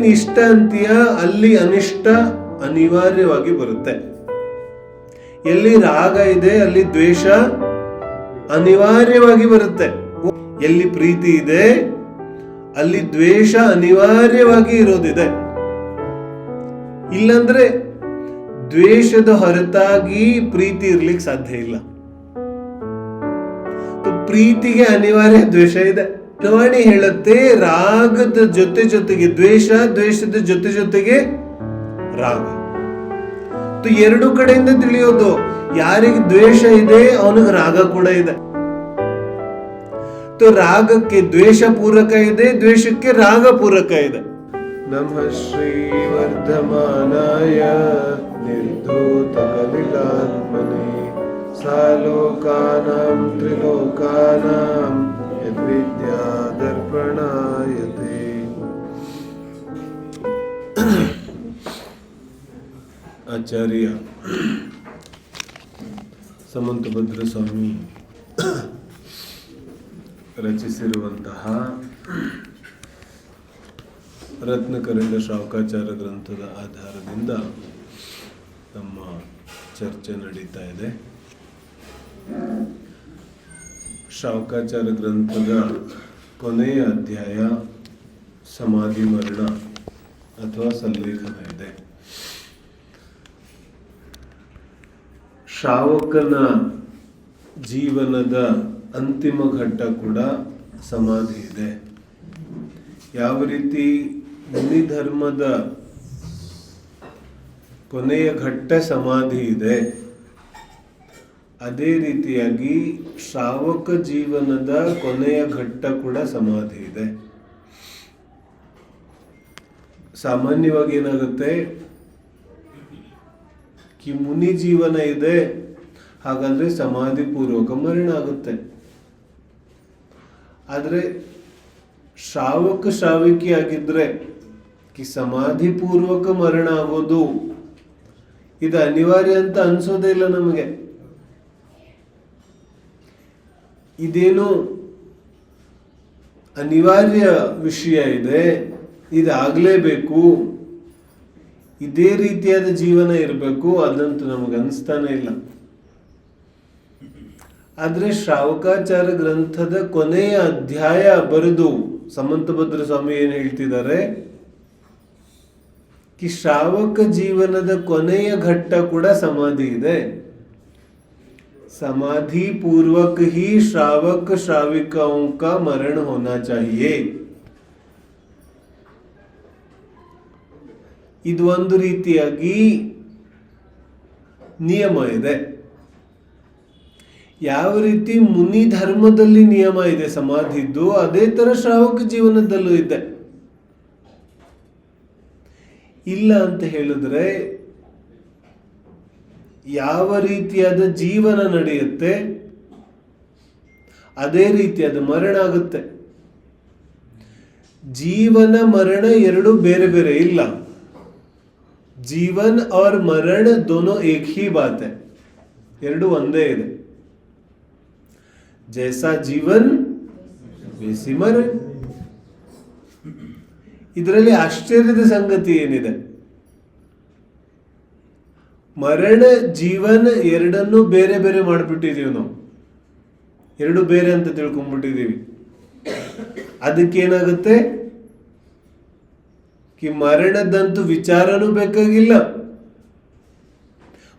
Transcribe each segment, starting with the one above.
ಇಷ್ಟ ಅಂತೀಯ ಅಲ್ಲಿ ಅನಿಷ್ಟ ಅನಿವಾರ್ಯವಾಗಿ ಬರುತ್ತೆ. ಎಲ್ಲಿ ರಾಗ ಇದೆ ಅಲ್ಲಿ ದ್ವೇಷ ಅನಿವಾರ್ಯವಾಗಿ ಬರುತ್ತೆ. ಎಲ್ಲಿ ಪ್ರೀತಿ ಇದೆ ಅಲ್ಲಿ ದ್ವೇಷ ಅನಿವಾರ್ಯವಾಗಿ ಇರೋದಿದೆ. ಇಲ್ಲಂದ್ರೆ ದ್ವೇಷದ ಹೊರತಾಗಿ ಪ್ರೀತಿ ಇರ್ಲಿಕ್ಕೆ ಸಾಧ್ಯ ಇಲ್ಲ. ಪ್ರೀತಿಗೆ ಅನಿವಾರ್ಯ ದ್ವೇಷ ಇದೆ. ವಾಣಿ ಹೇಳುತ್ತೆ, ರಾಗದ ಜೊತೆಗೆ ದ್ವೇಷ, ದ್ವೇಷದ ಜೊತೆಗೆ ರಾಗ. ಎರಡು ಕಡೆಯಿಂದ ತಿಳಿಯೋದು, ಯಾರಿಗೆ ದ್ವೇಷ ಇದೆ ಅವನಿಗೆ ರಾಗ ಕೂಡ ಇದೆ. ರಾಗಕ್ಕೆ ದ್ವೇಷ ಪೂರಕ ಇದೆ, ದ್ವೇಷಕ್ಕೆ ರಾಗ ಪೂರಕ ಇದೆ. ನಮಃ ಶ್ರೀ ವರ್ಧಮಾನಾಯ ನಿರ್ಧೂತ ಕಲಿಲಾತ್ಮನೆ ಸಾಲೋಕಾನಾಂ ತ್ರಿಲೋಕಾನಾಂ ಯದ್ವಿದ್ಯಾ ದರ್ಪಣಾಯತೆ. ಆಚಾರ್ಯ ಸಮಂತಭದ್ರ ಸ್ವಾಮಿ ರಚಿಸಿರುವಂತಹ ರತ್ನಕರಂಗ ಶ್ರಾವಕಾಚಾರ ಗ್ರಂಥದ ಆಧಾರದಿಂದ ನಮ್ಮ ಚರ್ಚೆ ನಡೀತಾ ಇದೆ. ಶ್ರಾವಕಾಚಾರ ಗ್ರಂಥದ ಕೊನೆಯ ಅಧ್ಯಾಯ ಸಮಾಧಿ ಮರಣ ಅಥವಾ ಸಲ್ಲೇಖನ ಇದೆ. ಶ್ರಾವಕನ ಜೀವನದ ಅಂತಿಮ ಘಟ್ಟ ಕೂಡ ಸಮಾಧಿ ಇದೆ. ಯಾವ ರೀತಿ ಮುನಿ ಧರ್ಮದ ಕೊನೆಯ ಘಟ್ಟ ಸಮಾಧಿ ಇದೆ, ಅದೇ ರೀತಿಯಾಗಿ ಶ್ರಾವಕ ಜೀವನದ ಕೊನೆಯ ಘಟ್ಟ ಕೂಡ ಸಮಾಧಿ ಇದೆ. ಸಾಮಾನ್ಯವಾಗಿ ಏನಾಗುತ್ತೆ, ಕಿ ಮುನಿ ಜೀವನ ಇದೆ, ಹಾಗಾದ್ರೆ ಸಮಾಧಿ ಪೂರ್ವಕ ಮರಣ ಆಗುತ್ತೆ. ಆದ್ರೆ ಶ್ರಾವಕಿ ಆಗಿದ್ರೆ ಕಿ ಸಮಾಧಿ ಪೂರ್ವಕ ಮರಣ ಆಗೋದು ಇದು ಅನಿವಾರ್ಯ ಅಂತ ಅನ್ಸೋದೇ ಇಲ್ಲ ನಮಗೆ. ಇದೇನು ಅನಿವಾರ್ಯ ವಿಷಯ ಇದೆ, ಇದಾಗಲೇಬೇಕು, ಇದೇ ರೀತಿಯಾದ ಜೀವನ ಇರಬೇಕು, ಅದಂತೂ ನಮಗೆ ಅನಿಸ್ತಾನೆ ಇಲ್ಲ. ಆದ್ರೆ ಶ್ರಾವಕಾಚಾರ ಗ್ರಂಥದ ಕೊನೆಯ ಅಧ್ಯಾಯ ಬರೆದು ಸಮಂತಭದ್ರ ಸ್ವಾಮಿ ಏನು ಹೇಳ್ತಿದ್ದಾರೆ, ಕಿ ಶ್ರಾವಕ ಜೀವನದ ಕೊನೆಯ ಘಟ್ಟ ಕೂಡ ಸಮಾಧಿ ಇದೆ. समाधि पूर्वक ही श्रावक श्राविकाओं का मरण होना चाहिए. ಇದು ಒಂದು ರೀತಿಯಾಗಿ ನಿಯಮ ಇದೆ. ಯಾವ ರೀತಿ ಮುನಿ ಧರ್ಮದಲ್ಲಿ ನಿಯಮ ಇದೆ ಸಮಾಧಿದ್ದು, ಅದೇ ತರ ಶ್ರಾವಕ ಜೀವನದಲ್ಲೂ ಇದೆ. ಇಲ್ಲ ಅಂತ ಹೇಳಿದ್ರೆ ಯಾವ ರೀತಿಯಾದ ಜೀವನ ನಡೆಯುತ್ತೆ ಅದೇ ರೀತಿಯಾದ ಮರಣ ಆಗುತ್ತೆ. ಜೀವನ ಮರಣ ಎರಡು ಬೇರೆ ಬೇರೆ ಇಲ್ಲ. ಜೀವನ್ और मरण दोनों एक ही बात है, ಎರಡು ಒಂದೇ ಇದೆ. जैसा जीवन वैसी मरण. ಇದರಲ್ಲಿ ಆಶ್ಚರ್ಯದ ಸಂಗತಿ ಏನಿದೆ, ಮರಣ ಜೀವನ ಎರಡನ್ನು ಬೇರೆ ಬೇರೆ ಮಾಡಿಬಿಟ್ಟಿದೀವಿ ನಾವು, ಎರಡು ಬೇರೆ ಅಂತ ತಿಳ್ಕೊಂಡ್ಬಿಟ್ಟಿದೀವಿ. ಅದಕ್ಕೇನಾಗುತ್ತೆ ಕಿ ಮರಣದಂತೂ ವಿಚಾರನೂ ಬೇಕಾಗಿಲ್ಲ,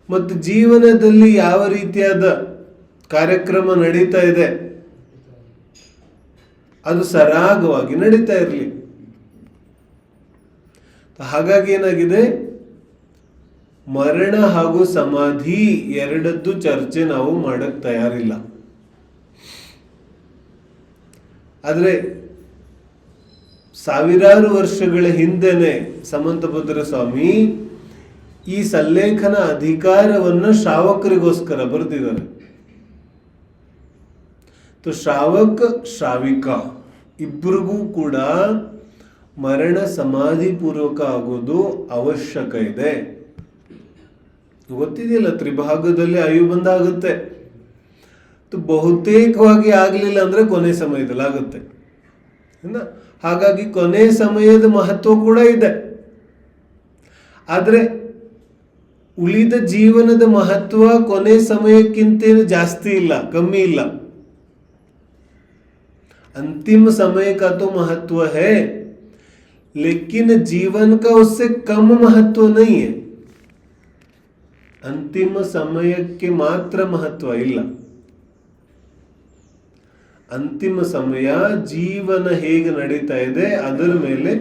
ಮತ್ತು ಜೀವನದಲ್ಲಿ ಯಾವ ರೀತಿಯಾದ ಕಾರ್ಯಕ್ರಮ ನಡೀತಾ ಇದೆ ಅದು ಸರಾಗವಾಗಿ ನಡೀತಾ ಇರಲಿ. ಹಾಗಾಗಿ ಏನಾಗಿದೆ, ಮರಣ ಹಾಗೂ ಸಮಾಧಿ ಎರಡದ್ದು ಚರ್ಚೆ ನಾವು ಮಾಡಕ್ ತಯಾರಿಲ್ಲ. ಆದ್ರೆ ಸಾವಿರಾರು ವರ್ಷಗಳ ಹಿಂದೆನೆ ಸಮಂತಭದ್ರ ಸ್ವಾಮಿ ಈ ಸಲ್ಲೇಖನ ಅಧಿಕಾರವನ್ನ ಶ್ರಾವಕರಿಗೋಸ್ಕರ ಬರೆದಿದ್ದಾರೆ. ಶ್ರಾವಕ ಶ್ರಾವಿಕಾ ಇಬ್ಬರಿಗೂ ಕೂಡ ಮರಣ ಸಮಾಧಿ ಪೂರ್ವಕ ಆಗೋದು ಅವಶ್ಯಕ ಇದೆ. ಗೊತ್ತಿದೆಯಲ್ಲ, ತ್ರಿಭಾಗದಲ್ಲಿ ಆಯುಬಂಧ ಆಗುತ್ತೆ, ಬಹುತೇಕವಾಗಿ ಆಗ್ಲಿಲ್ಲ ಅಂದ್ರೆ ಕೊನೆ ಸಮಯದಲ್ಲಿ ಆಗುತ್ತೆ. ಹಾಗಾಗಿ ಕೊನೆ ಸಮಯದ ಮಹತ್ವ ಕೂಡ ಇದೆ. ಆದರೆ ಉಳಿದ ಜೀವನದ ಮಹತ್ವ ಕೊನೆ ಸಮಯಕ್ಕಿಂತೇನು ಜಾಸ್ತಿ ಇಲ್ಲ, ಕಮ್ಮಿ ಇಲ್ಲ. अंतिम समय का तो महत्व है, लेकिन जीवन का उससे कम महत्व नहीं है. अंतिम ಸಮಯಕ್ಕೆ ಮಾತ್ರ ಮಹತ್ವ ಇಲ್ಲ. ಅಂತಿಮ ಸಮಯ ಜೀವನ ಹೇಗೆ ನಡೀತಾ ಇದೆ ಅದರ ಮೇಲೆ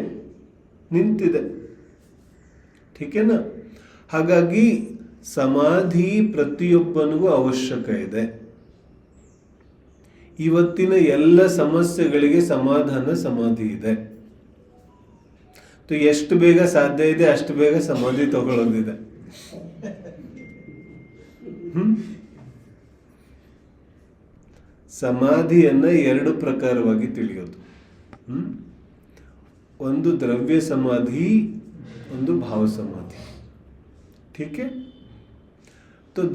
ನಿಂತಿದೆ. ಠೀಕೇನಾ? ಹಾಗಾಗಿ ಸಮಾಧಿ ಪ್ರತಿಯೊಬ್ಬನಿಗೂ ಅವಶ್ಯಕ ಇದೆ. ಇವತ್ತಿನ ಎಲ್ಲ ಸಮಸ್ಯೆಗಳಿಗೆ ಸಮಾಧಾನ ಸಮಾಧಿ ಇದೆ. ಎಷ್ಟು ಬೇಗ ಸಾಧ್ಯ ಇದೆ ಅಷ್ಟು ಬೇಗ ಸಮಾಧಿ ತಗೊಳ್ಳೋದಿದೆ. ಸಮಾಧಿಯನ್ನ ಎರಡು ಪ್ರಕಾರವಾಗಿ ತಿಳಿಯೋದು. ಒಂದು ದ್ರವ್ಯ ಸಮಾಧಿ, ಒಂದು ಭಾವ ಸಮಾಧಿ. ಠೀಕೆ?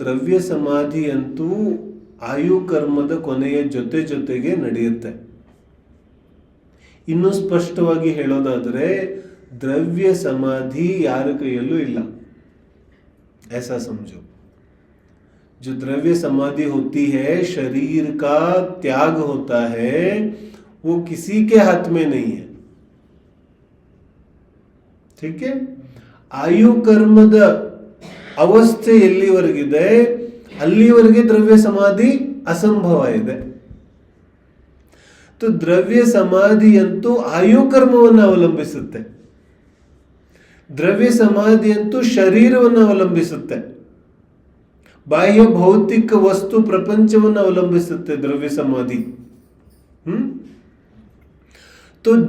ದ್ರವ್ಯ ಸಮಾಧಿ ಅಂತೂ ಆಯು ಕರ್ಮದ ಕೊನೆಯ ಜೊತೆಗೆ ನಡೆಯುತ್ತೆ. ಇನ್ನೂ ಸ್ಪಷ್ಟವಾಗಿ ಹೇಳೋದಾದರೆ ದ್ರವ್ಯ ಸಮಾಧಿ ಯಾರ ಕೈಯಲ್ಲೂ ಇಲ್ಲ. ऐसा समझो, जो द्रव्य समाधि होती है, शरीर का त्याग होता है, वो किसी के हाथ में नहीं है. ठीक है? ಆಯು ಕರ್ಮದ ಅವಸ್ಥೆ ಎಲ್ಲಿವರೆಗಿದೆ ಅಲ್ಲಿವರೆಗೆ ದ್ರವ್ಯ ಸಮಾಧಿ ಅಸಂಭವ ಇದೆ. ದ್ರವ್ಯ ಸಮಾಧಿಯಂತೂ ಆಯು ಕರ್ಮವನ್ನು ಅವಲಂಬಿಸುತ್ತೆ. ದ್ರವ್ಯ ಸಮಾಧಿಯಂತೂ ಶರೀರವನ್ನು ಅವಲಂಬಿಸುತ್ತೆ. ಬಾಹ್ಯ ಭೌತಿಕ ವಸ್ತು ಪ್ರಪಂಚವನ್ನು ಅವಲಂಬಿಸುತ್ತೆ ದ್ರವ್ಯ ಸಮಾಧಿ.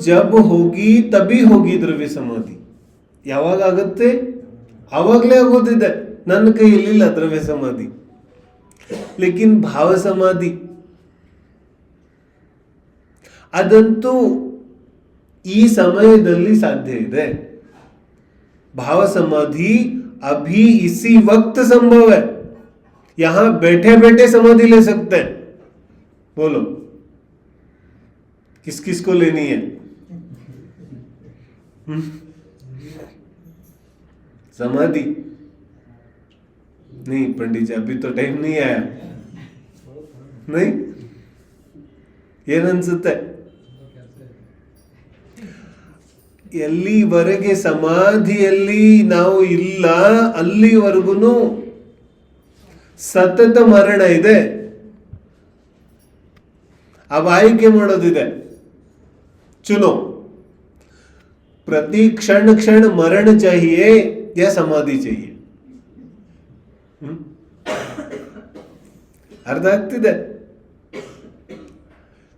ಜಬ್ ಹೋಗಿ ತಬಿ ಹೋಗಿ ದ್ರವ್ಯ ಸಮಾಧಿ. ಯಾವಾಗ ಆಗುತ್ತೆ? ಆವಾಗಲೇ ಆಗೋದಿದೆ. ನನ್ನ ಕೈಯಲ್ಲಿಲ್ಲ ದ್ರವ್ಯ ಸಮಾಧಿ. ಲೇಕಿನ್ ಭಾವ ಸಮಾಧಿ ಅದಂತೂ ಈ ಸಮಯದಲ್ಲಿ ಸಾಧ್ಯ ಇದೆ. भाव समाधि अभी इसी वक्त संभव है. यहां बैठे बैठे समाधि ले सकते हैं. बोलो किस किस को लेनी है? समाधि नहीं पंडित जी, अभी तो टाइम नहीं आया. नहीं ಏನ್ ಅನ್ಸುತ್ತೆ? ಎಲ್ಲಿವರೆಗೆ ಸಮಾಧಿಯಲ್ಲಿ ನಾವು ಇಲ್ಲ ಅಲ್ಲಿವರೆಗೂ ಸತತ ಮರಣ ಇದೆ. अब ಆಯ್ಕೆ ಮಾಡೋದಿದೆ. चुनो, प्रति क्षण क्षण मरण चाहिए या समाधि चाहिए? ಅರ್ಥ ಆಗ್ತಿದೆ?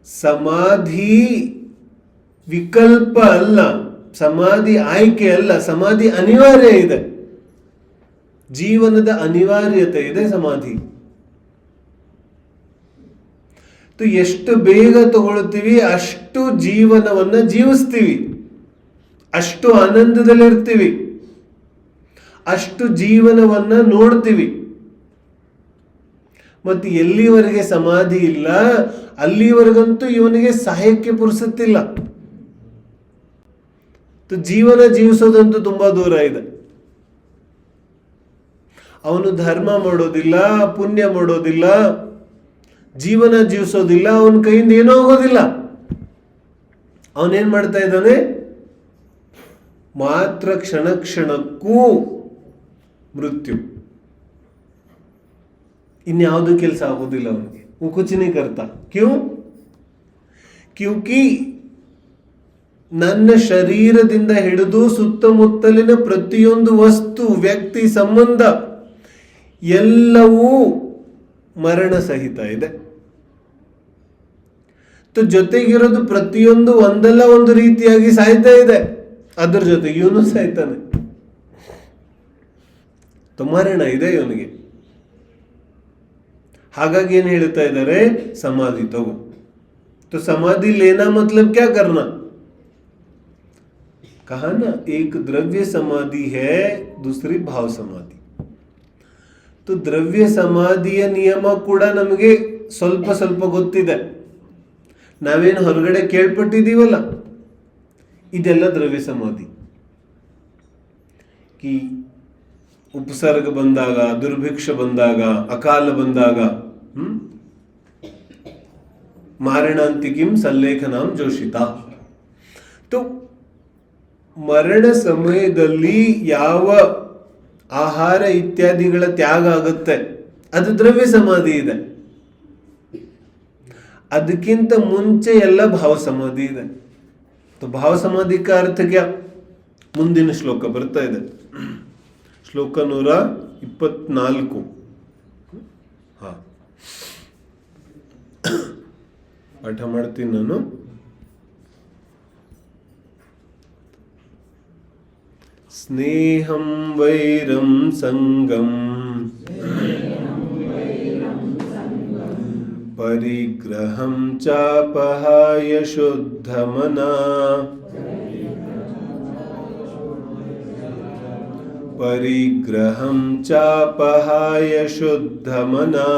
ಸಮಾಧಿ ವಿಕಲ್ಪ ಅಲ್ಲ, ಸಮಾಧಿ ಆಯ್ಕೆ ಅಲ್ಲ, ಸಮಾಧಿ ಅನಿವಾರ್ಯ ಇದೆ. ಜೀವನದ ಅನಿವಾರ್ಯತೆ ಇದೆ ಸಮಾಧಿ. ಎಷ್ಟು ಬೇಗ ತಗೊಳ್ತೀವಿ ಅಷ್ಟು ಜೀವನವನ್ನ ಜೀವಿಸ್ತೀವಿ, ಅಷ್ಟು ಆನಂದದಲ್ಲಿರ್ತೀವಿ, ಅಷ್ಟು ಜೀವನವನ್ನ ನೋಡ್ತೀವಿ. ಮತ್ತು ಎಲ್ಲಿವರೆಗೆ ಸಮಾಧಿ ಇಲ್ಲ ಅಲ್ಲಿವರೆಗಂತೂ ಇವನಿಗೆ ಸಹಾಯಕ್ಕೆ ಪುರುಸತ್ತಿಲ್ಲ. ಜೀವನ ಜೀವಿಸೋದಂತೂ ತುಂಬಾ ದೂರ ಇದೆ. ಅವನು ಧರ್ಮ ಮಾಡೋದಿಲ್ಲ, ಪುಣ್ಯ ಮಾಡೋದಿಲ್ಲ, ಜೀವನ ಜೀವಿಸೋದಿಲ್ಲ, ಅವನ ಕೈಯಿಂದ ಏನೂ ಆಗೋದಿಲ್ಲ. ಅವನೇನ್ ಮಾಡ್ತಾ ಇದ್ದಾನೆ? ಮಾತ್ರ ಕ್ಷಣ ಕ್ಷಣಕ್ಕೂ ಮೃತ್ಯು, ಇನ್ಯಾವುದು ಕೆಲಸ ಆಗೋದಿಲ್ಲ ಅವನಿಗೆ. वो कुछ नहीं करता. क्यों? क्योंकि ನನ್ನ ಶರೀರದಿಂದ ಹಿಡಿದು ಸುತ್ತಮುತ್ತಲಿನ ಪ್ರತಿಯೊಂದು ವಸ್ತು, ವ್ಯಕ್ತಿ, ಸಂಬಂಧ ಎಲ್ಲವೂ ಮರಣ ಸಹಿತ ಇದೆ. ಜೊತೆಗಿರೋದು ಪ್ರತಿಯೊಂದು ಒಂದಲ್ಲ ಒಂದು ರೀತಿಯಾಗಿ ಸಾಯ್ತಾ ಇದೆ. ಅದರ ಜೊತೆಗೆ ಇವನು ಸಾಯ್ತಾನೆ. ಮರಣ ಇದೆ ಇವನಿಗೆ. ಹಾಗಾಗಿ ಏನ್ ಹೇಳ್ತಾ ಇದ್ದಾರೆ? समाधि तगो. तो समाधि लेना मतलब क्या करना? कहा ना, एक द्रव्य समाधि है, दूसरी भाव समाधि. तो द्रव्य समाधिಯ ನಿಯಮ ಕೂಡ ನಮಗೆ ಸ್ವಲ್ಪ ಸ್ವಲ್ಪ ಗೊತ್ತಿದೆ. ನಾವೇನು ಹೊರಗಡೆ ಕೇಳ್ಪಟ್ಟಿದ್ದೀವಲ್ಲ, ಇದೆಲ್ಲ ದ್ರವ್ಯ ಸಮಾಧಿ. ಈ ಉಪಸರ್ಗ ಬಂದಾಗ, ದುರ್ಭಿಕ್ಷ ಬಂದಾಗ, ಅಕಾಲ ಬಂದಾಗ, ಮಾರಣಾಂತಿಕಿಂ ಸಲ್ಲೇಖನಾಂ ಜೋಷಿತ. ಮರಣ ಸಮಯದಲ್ಲಿ ಯಾವ ಆಹಾರ ಇತ್ಯಾದಿಗಳ ತ್ಯಾಗ ಆಗುತ್ತೆ, ಅದು ದ್ರವ್ಯ ಸಮಾಧಿ ಇದೆ. ಅದಕ್ಕಿಂತ ಮುಂಚೆ ಎಲ್ಲ ಭಾವ ಸಮಾಧಿ ಇದೆ. ಭಾವ ಸಮಾಧಿ का अर्थ क्या? ಮುಂದಿನ ಶ್ಲೋಕ ಬರ್ತಾ ಇದೆ, ಶ್ಲೋಕ 124. ಪಾಠ ಮಾಡ್ತೀನಿ ನಾನು. ಸ್ನೇಹಂ ವೈರಂ ಸಂಗಂ ಪರಿಗ್ರಹಂ ಚಾಪಹಾಯ ಶುದ್ಧಮನಾ ಪರಿಗ್ರಹಂ ಚಾಪಹಾಯ ಶುದ್ಧಮನಾ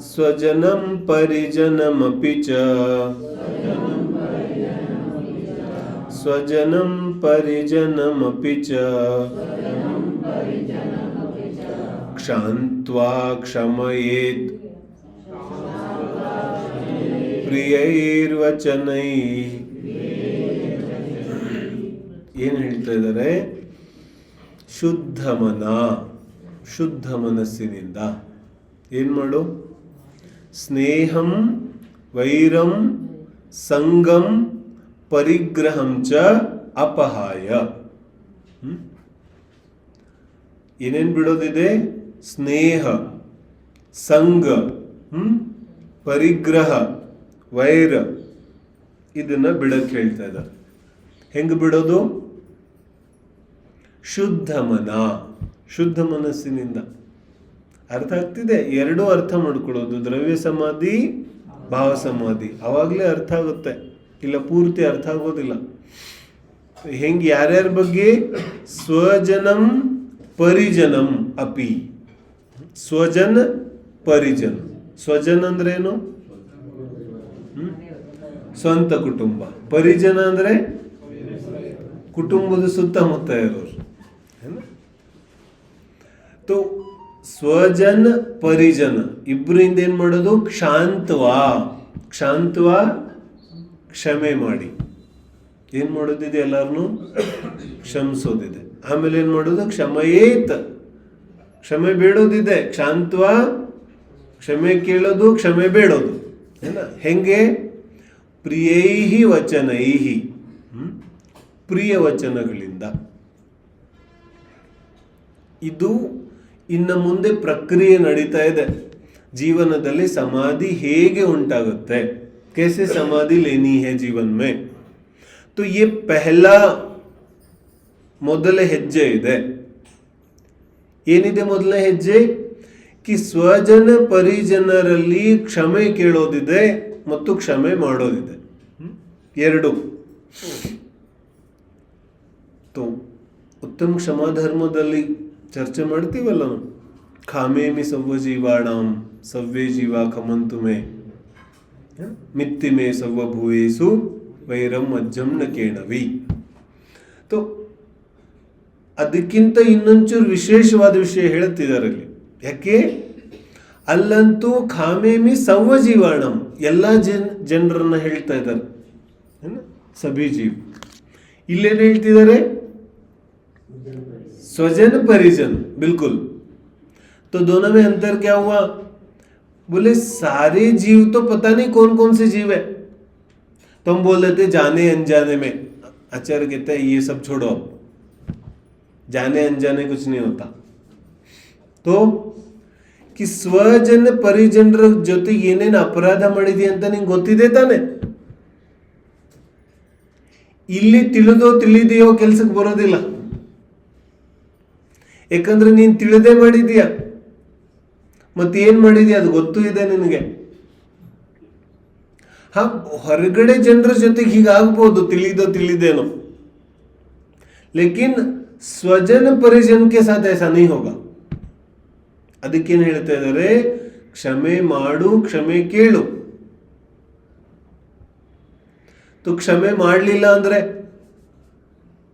ಸ್ವಜನಂ ಪರಿಜನಮಪಿ ಚ ಸ್ವಜನಂ ಪರಿಜನಮಪಿ ಚ ಕ್ಷಾಂತ್ವಾ ಕ್ಷಮಯೇತ್ ಪ್ರಿಯೈರ್ವಚನೈ. ಏನು ಹೇಳ್ತಾ ಇದ್ದಾರೆ? ಶುದ್ಧ ಮನ, ಶುದ್ಧ ಮನಸ್ಸಿನಿಂದ ಏನು ಮಾಡು? ಸ್ನೇಹಂ ವೈರಂ ಸಂಗಂ ಪರಿಗ್ರಹಂ ಚ ಅಪಹಾಯ. ಏನೇನು ಬಿಡೋದಿದೆ? ಸ್ನೇಹ, ಸಂಗ, ಪರಿಗ್ರಹ, ವೈರ, ಇದನ್ನ ಬಿಡಕ್ಕೆ ಹೇಳ್ತಾ ಇದ್ದಾರೆ. ಹೆಂಗೆ ಬಿಡೋದು? ಶುದ್ಧ ಮನ, ಶುದ್ಧ ಮನಸ್ಸಿನಿಂದ. ಅರ್ಥ ಆಗ್ತಿದೆ? ಎರಡೂ ಅರ್ಥ ಮಾಡ್ಕೊಳ್ಳೋದು, ದ್ರವ್ಯ ಸಮಾಧಿ, ಭಾವ ಸಮಾಧಿ. ಅವಾಗಲೇ ಅರ್ಥ ಆಗುತ್ತೆ, ಇಲ್ಲ ಪೂರ್ತಿ ಅರ್ಥ ಆಗೋದಿಲ್ಲ. ಹೆಂಗೆ ಯಾರ್ಯಾರ ಬಗ್ಗೆ? ಸ್ವಜನಂ ಪರಿಜನಂ ಅಪಿ. ಸ್ವಜನ ಪರಿಜನ. ಸ್ವಜನ ಅಂದ್ರೇನು? ಸ್ವಂತ ಕುಟುಂಬ. ಪರಿಜನ ಅಂದ್ರೆ ಕುಟುಂಬದ ಸುತ್ತಮುತ್ತ ಇರೋರು. ತೋ ಸ್ವಜನ ಪರಿಜನ ಇಬ್ಬರಿಂದ ಏನ್ ಮಾಡೋದು? ಕ್ಷಾಂತ್ವಾ, ಕ್ಷಾಂತ್ವಾ ಕ್ಷಮೆ ಮಾಡಿ. ಏನ್ ಮಾಡೋದಿದೆ? ಎಲ್ಲಾರನ್ನು ಕ್ಷಮಿಸೋದಿದೆ. ಆಮೇಲೆ ಏನ್ ಮಾಡೋದು? ಕ್ಷಮಯೇತ್, ಕ್ಷಮೆ ಬೇಡೋದಿದೆ. ಕ್ಷಾಂತ್ವಾ ಕ್ಷಮೆ ಕೇಳೋದು, ಕ್ಷಮೆ ಬೇಡೋದು. ಹೆಂಗೆ? ಪ್ರಿಯೈಹಿ ವಚನೈಹಿ, ಪ್ರಿಯ ವಚನಗಳಿಂದ. ಇದು ಇನ್ನು ಮುಂದೆ ಪ್ರಕ್ರಿಯೆ ನಡೀತಾ ಇದೆ ಜೀವನದಲ್ಲಿ. ಸಮಾಧಿ ಹೇಗೆ ಉಂಟಾಗುತ್ತೆ, कैसे समाधि लेनी है जीवन में, तो ये पहला ಮೊದಲ ಹೆಜ್ಜೆ ಇದೆ. ಏನಿದೆ ಮೊದಲ ಹೆಜ್ಜೆ? ಕಿ ಸ್ವಜನ ಪರಿಜನರಲ್ಲಿ ಕ್ಷಮೆ ಕೇಳೋದಿದೆ ಮತ್ತು ಕ್ಷಮೆ ಮಾಡೋದಿದೆ, ಎರಡು. तो ಉತ್ತಮ ಕ್ಷಮಾಧರ್ಮದಲ್ಲಿ ಚರ್ಚೆ ಮಾಡ್ತೀವಲ್ಲ ನಾವು. ಖಾಮೇಮಿ ಸವ್ವ ಜೀವಾಣಾಂ ಸವ್ವೇ ಜೀವ ಖಮಂತು ಮೇ ಮಿತ್ತಿ ಮೇ ಸವ್ವ ಭೂಯೇಸು ವೈರಂ ಅಜ್ಜಂ ನ ಕೇಣವಿ. तो ಅದಕ್ಕಿಂತ ಇನ್ನೊಂಚೂರು ವಿಶೇಷವಾದ ವಿಷಯ ಹೇಳುತ್ತಿದ್ದಾರೆ ಅಲ್ಲಿ. ಯಾಕೆ? ಅಲ್ಲಂತೂ ಖಾಮೇಮಿ ಸವ್ವ ಜೀವಾಣಂ, ಎಲ್ಲ ಜನರನ್ನ ಹೇಳ್ತಾ ಇದ್ದಾರೆ, ಸಭಿ ಜೀವ್. ಇಲ್ಲೇನು ಹೇಳ್ತಿದ್ದಾರೆ? स्वजन परिजन, बिल्कुल. तो दोनों में अंतर क्या हुआ? बोले सारे जीव तो पता नहीं कौन कौन से जीव है. तो हम बोल देते जाने अनजाने में. आचार्य कहते हैं ये सब छोड़ो, अब जाने अनजाने कुछ नहीं होता. तो कि ಸ್ವಜನ ಪರಿಜನರ ಜೊತೆ ಏನೇನು ಅಪರಾಧ ಮಾಡಿದೆ ಅಂತ ನಿಂಗೆ ಗೊತ್ತಿದೆ ತಾನೆ. ಇಲ್ಲಿ ತಿಳಿದೋ ತಿಳಿದೆಯೋ ಕೆಲ್ಸಕ್ಕೆ ಬರೋದಿಲ್ಲ. ಯಾಕಂದ್ರೆ ನೀನ್ ತಿಳಿದೇ ಮಾಡಿದೀಯ, ಮತ್ತೆ ಏನ್ ಮಾಡಿದೀಯ ಅದು ಗೊತ್ತೂ ಇದೆ ನಿನಗೆ. ಹೊರಗಡೆ ಜನರ ಜೊತೆಗೆ ಹೀಗಾಗ್ಬೋದು, ತಿಳಿದೋ ತಿಳಿದೇನೋ. ಲೇಕಿನ್ ಸ್ವಜನ ಪರಿಜನ್ ಕೆ ಸಾಥ್ ಐಸಾ नहीं होगा. ಅದಕ್ಕೇನು ಹೇಳ್ತಾ ಇದ್ದಾರೆ? ಕ್ಷಮೆ ಮಾಡು, ಕ್ಷಮೆ ಕೇಳು. ಕ್ಷಮೆ ಮಾಡಲಿಲ್ಲ ಅಂದ್ರೆ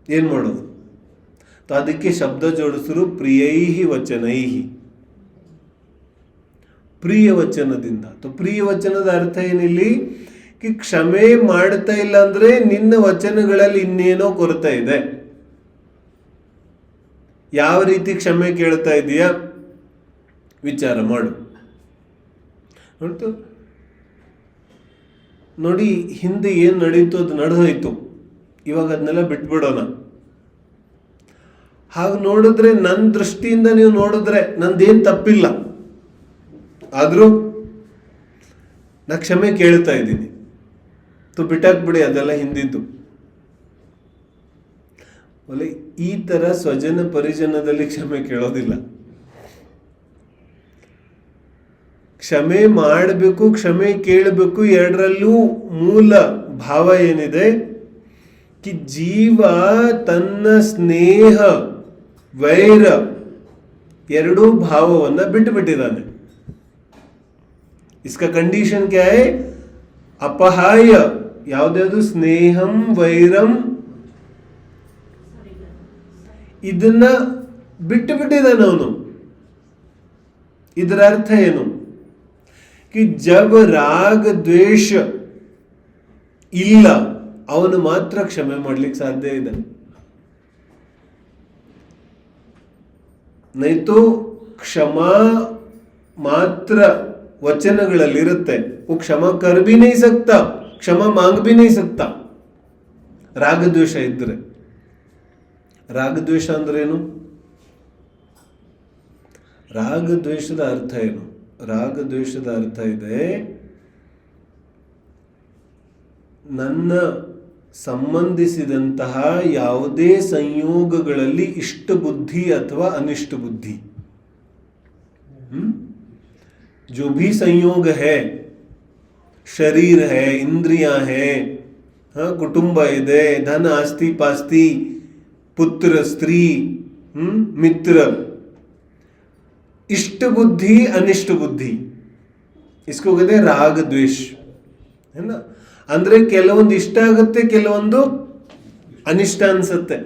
ಏನ್ ಮಾಡೋದು? ಅದಕ್ಕೆ ಶಬ್ದ ಜೋಡಿಸರು ಪ್ರಿಯೈಹಿ ವಚನೈಹಿ, ಪ್ರಿಯ ವಚನದಿಂದ. ಪ್ರಿಯ ವಚನದ ಅರ್ಥ ಏನಿಲ್ಲಿ? ಕ್ಷಮೆ ಮಾಡ್ತಾ ಇಲ್ಲ ಅಂದ್ರೆ ನಿನ್ನ ವಚನಗಳಲ್ಲಿ ಇನ್ನೇನೋ ಕೊರತೆ ಇದೆ. ಯಾವ ರೀತಿ ಕ್ಷಮೆ ಕೇಳ್ತಾ ಇದೀಯಾ ವಿಚಾರ ಮಾಡು. ನೋಡಿ, ಹಿಂದೆ ಏನ್ ನಡೀತು ಅದು ನಡೆದೋಯ್ತು, ಇವಾಗ ಅದನ್ನೆಲ್ಲ ಬಿಟ್ಬಿಡೋಣ. ಹಾಗೆ ನೋಡಿದ್ರೆ ನನ್ನ ದೃಷ್ಟಿಯಿಂದ ನೀವು ನೋಡಿದ್ರೆ ನಂದೇನ್ ತಪ್ಪಿಲ್ಲ, ಆದ್ರೂ ನಾ ಕ್ಷಮೆ ಕೇಳ್ತಾ ಇದ್ದೀನಿ. ಬಿಟ್ಟಾಕ್ಬಿಡಿ, ಅದೆಲ್ಲ ಹಿಂದಿದ್ದು. ಈ ತರ ಸ್ವಜನ ಪರಿಜನದಲ್ಲಿ ಕ್ಷಮೆ ಕೇಳೋದಿಲ್ಲ. ಕ್ಷಮೆ ಮಾಡಬೇಕು, ಕ್ಷಮೆ ಕೇಳಬೇಕು. ಎರಡರಲ್ಲೂ ಮೂಲ ಭಾವ ಏನಿದೆ? ಜೀವ ತನ್ನ ಸ್ನೇಹ ವೈರ ಎರಡೂ ಭಾವವನ್ನ ಬಿಟ್ಟು ಬಿಟ್ಟಿದ್ದಾನೆ. इसका कंडीशन क्या है? ಅಪಹಾಯ. ಯಾವ್ದು? ಸ್ನೇಹಂ ವೈರಂ, ಇದನ್ನ ಬಿಟ್ಟು ಬಿಟ್ಟಿದ್ದಾನೆ ಅವನು. ಇದರ ಅರ್ಥ ಏನು? कि जब राग द्वेष ಇಲ್ಲ ಅವನು ಮಾತ್ರ ಕ್ಷಮೆ ಮಾಡ್ಲಿಕ್ಕೆ ಸಾಧ್ಯ ಇದೆ. ನೈತು ಕ್ಷಮಾ ಮಾತ್ರ ವಚನಗಳಲ್ಲಿರುತ್ತೆ. वो क्षमा कर भी नहीं सकता, क्षमा मांग भी नहीं सकता. ರಾಗದ್ವೇಷ ಇದ್ರೆ. ರಾಗದ್ವೇಷ ಅಂದ್ರೇನು? ರಾಗದ್ವೇಷದ ಅರ್ಥ ಏನು? ರಾಗದ್ವೇಷದ ಅರ್ಥ ಇದೆ, ನನ್ನ ಸಂಬಂಧಿಸಿದಂತಹ ಯಾವುದೇ ಸಂಯೋಗಗಳಲ್ಲಿ ಇಷ್ಟ ಬುದ್ಧಿ ಅಥವಾ ಅನಿಷ್ಟ ಬುದ್ಧಿ, जो भी संयोग है, शरीर है, इंद्रियां है, कुटुंब ಇದೆ, धन आस्ति पास्ति, पुत्र स्त्री, मित्र, इष्ट बुद्धि अनिष्ट बुद्धि, इसको कहते हैं राग द्वेष, है ना. ಅಂದ್ರೆ ಕೆಲವೊಂದು ಇಷ್ಟ ಆಗುತ್ತೆ, ಕೆಲವೊಂದು ಅನಿಷ್ಟ ಅನ್ಸುತ್ತೆ.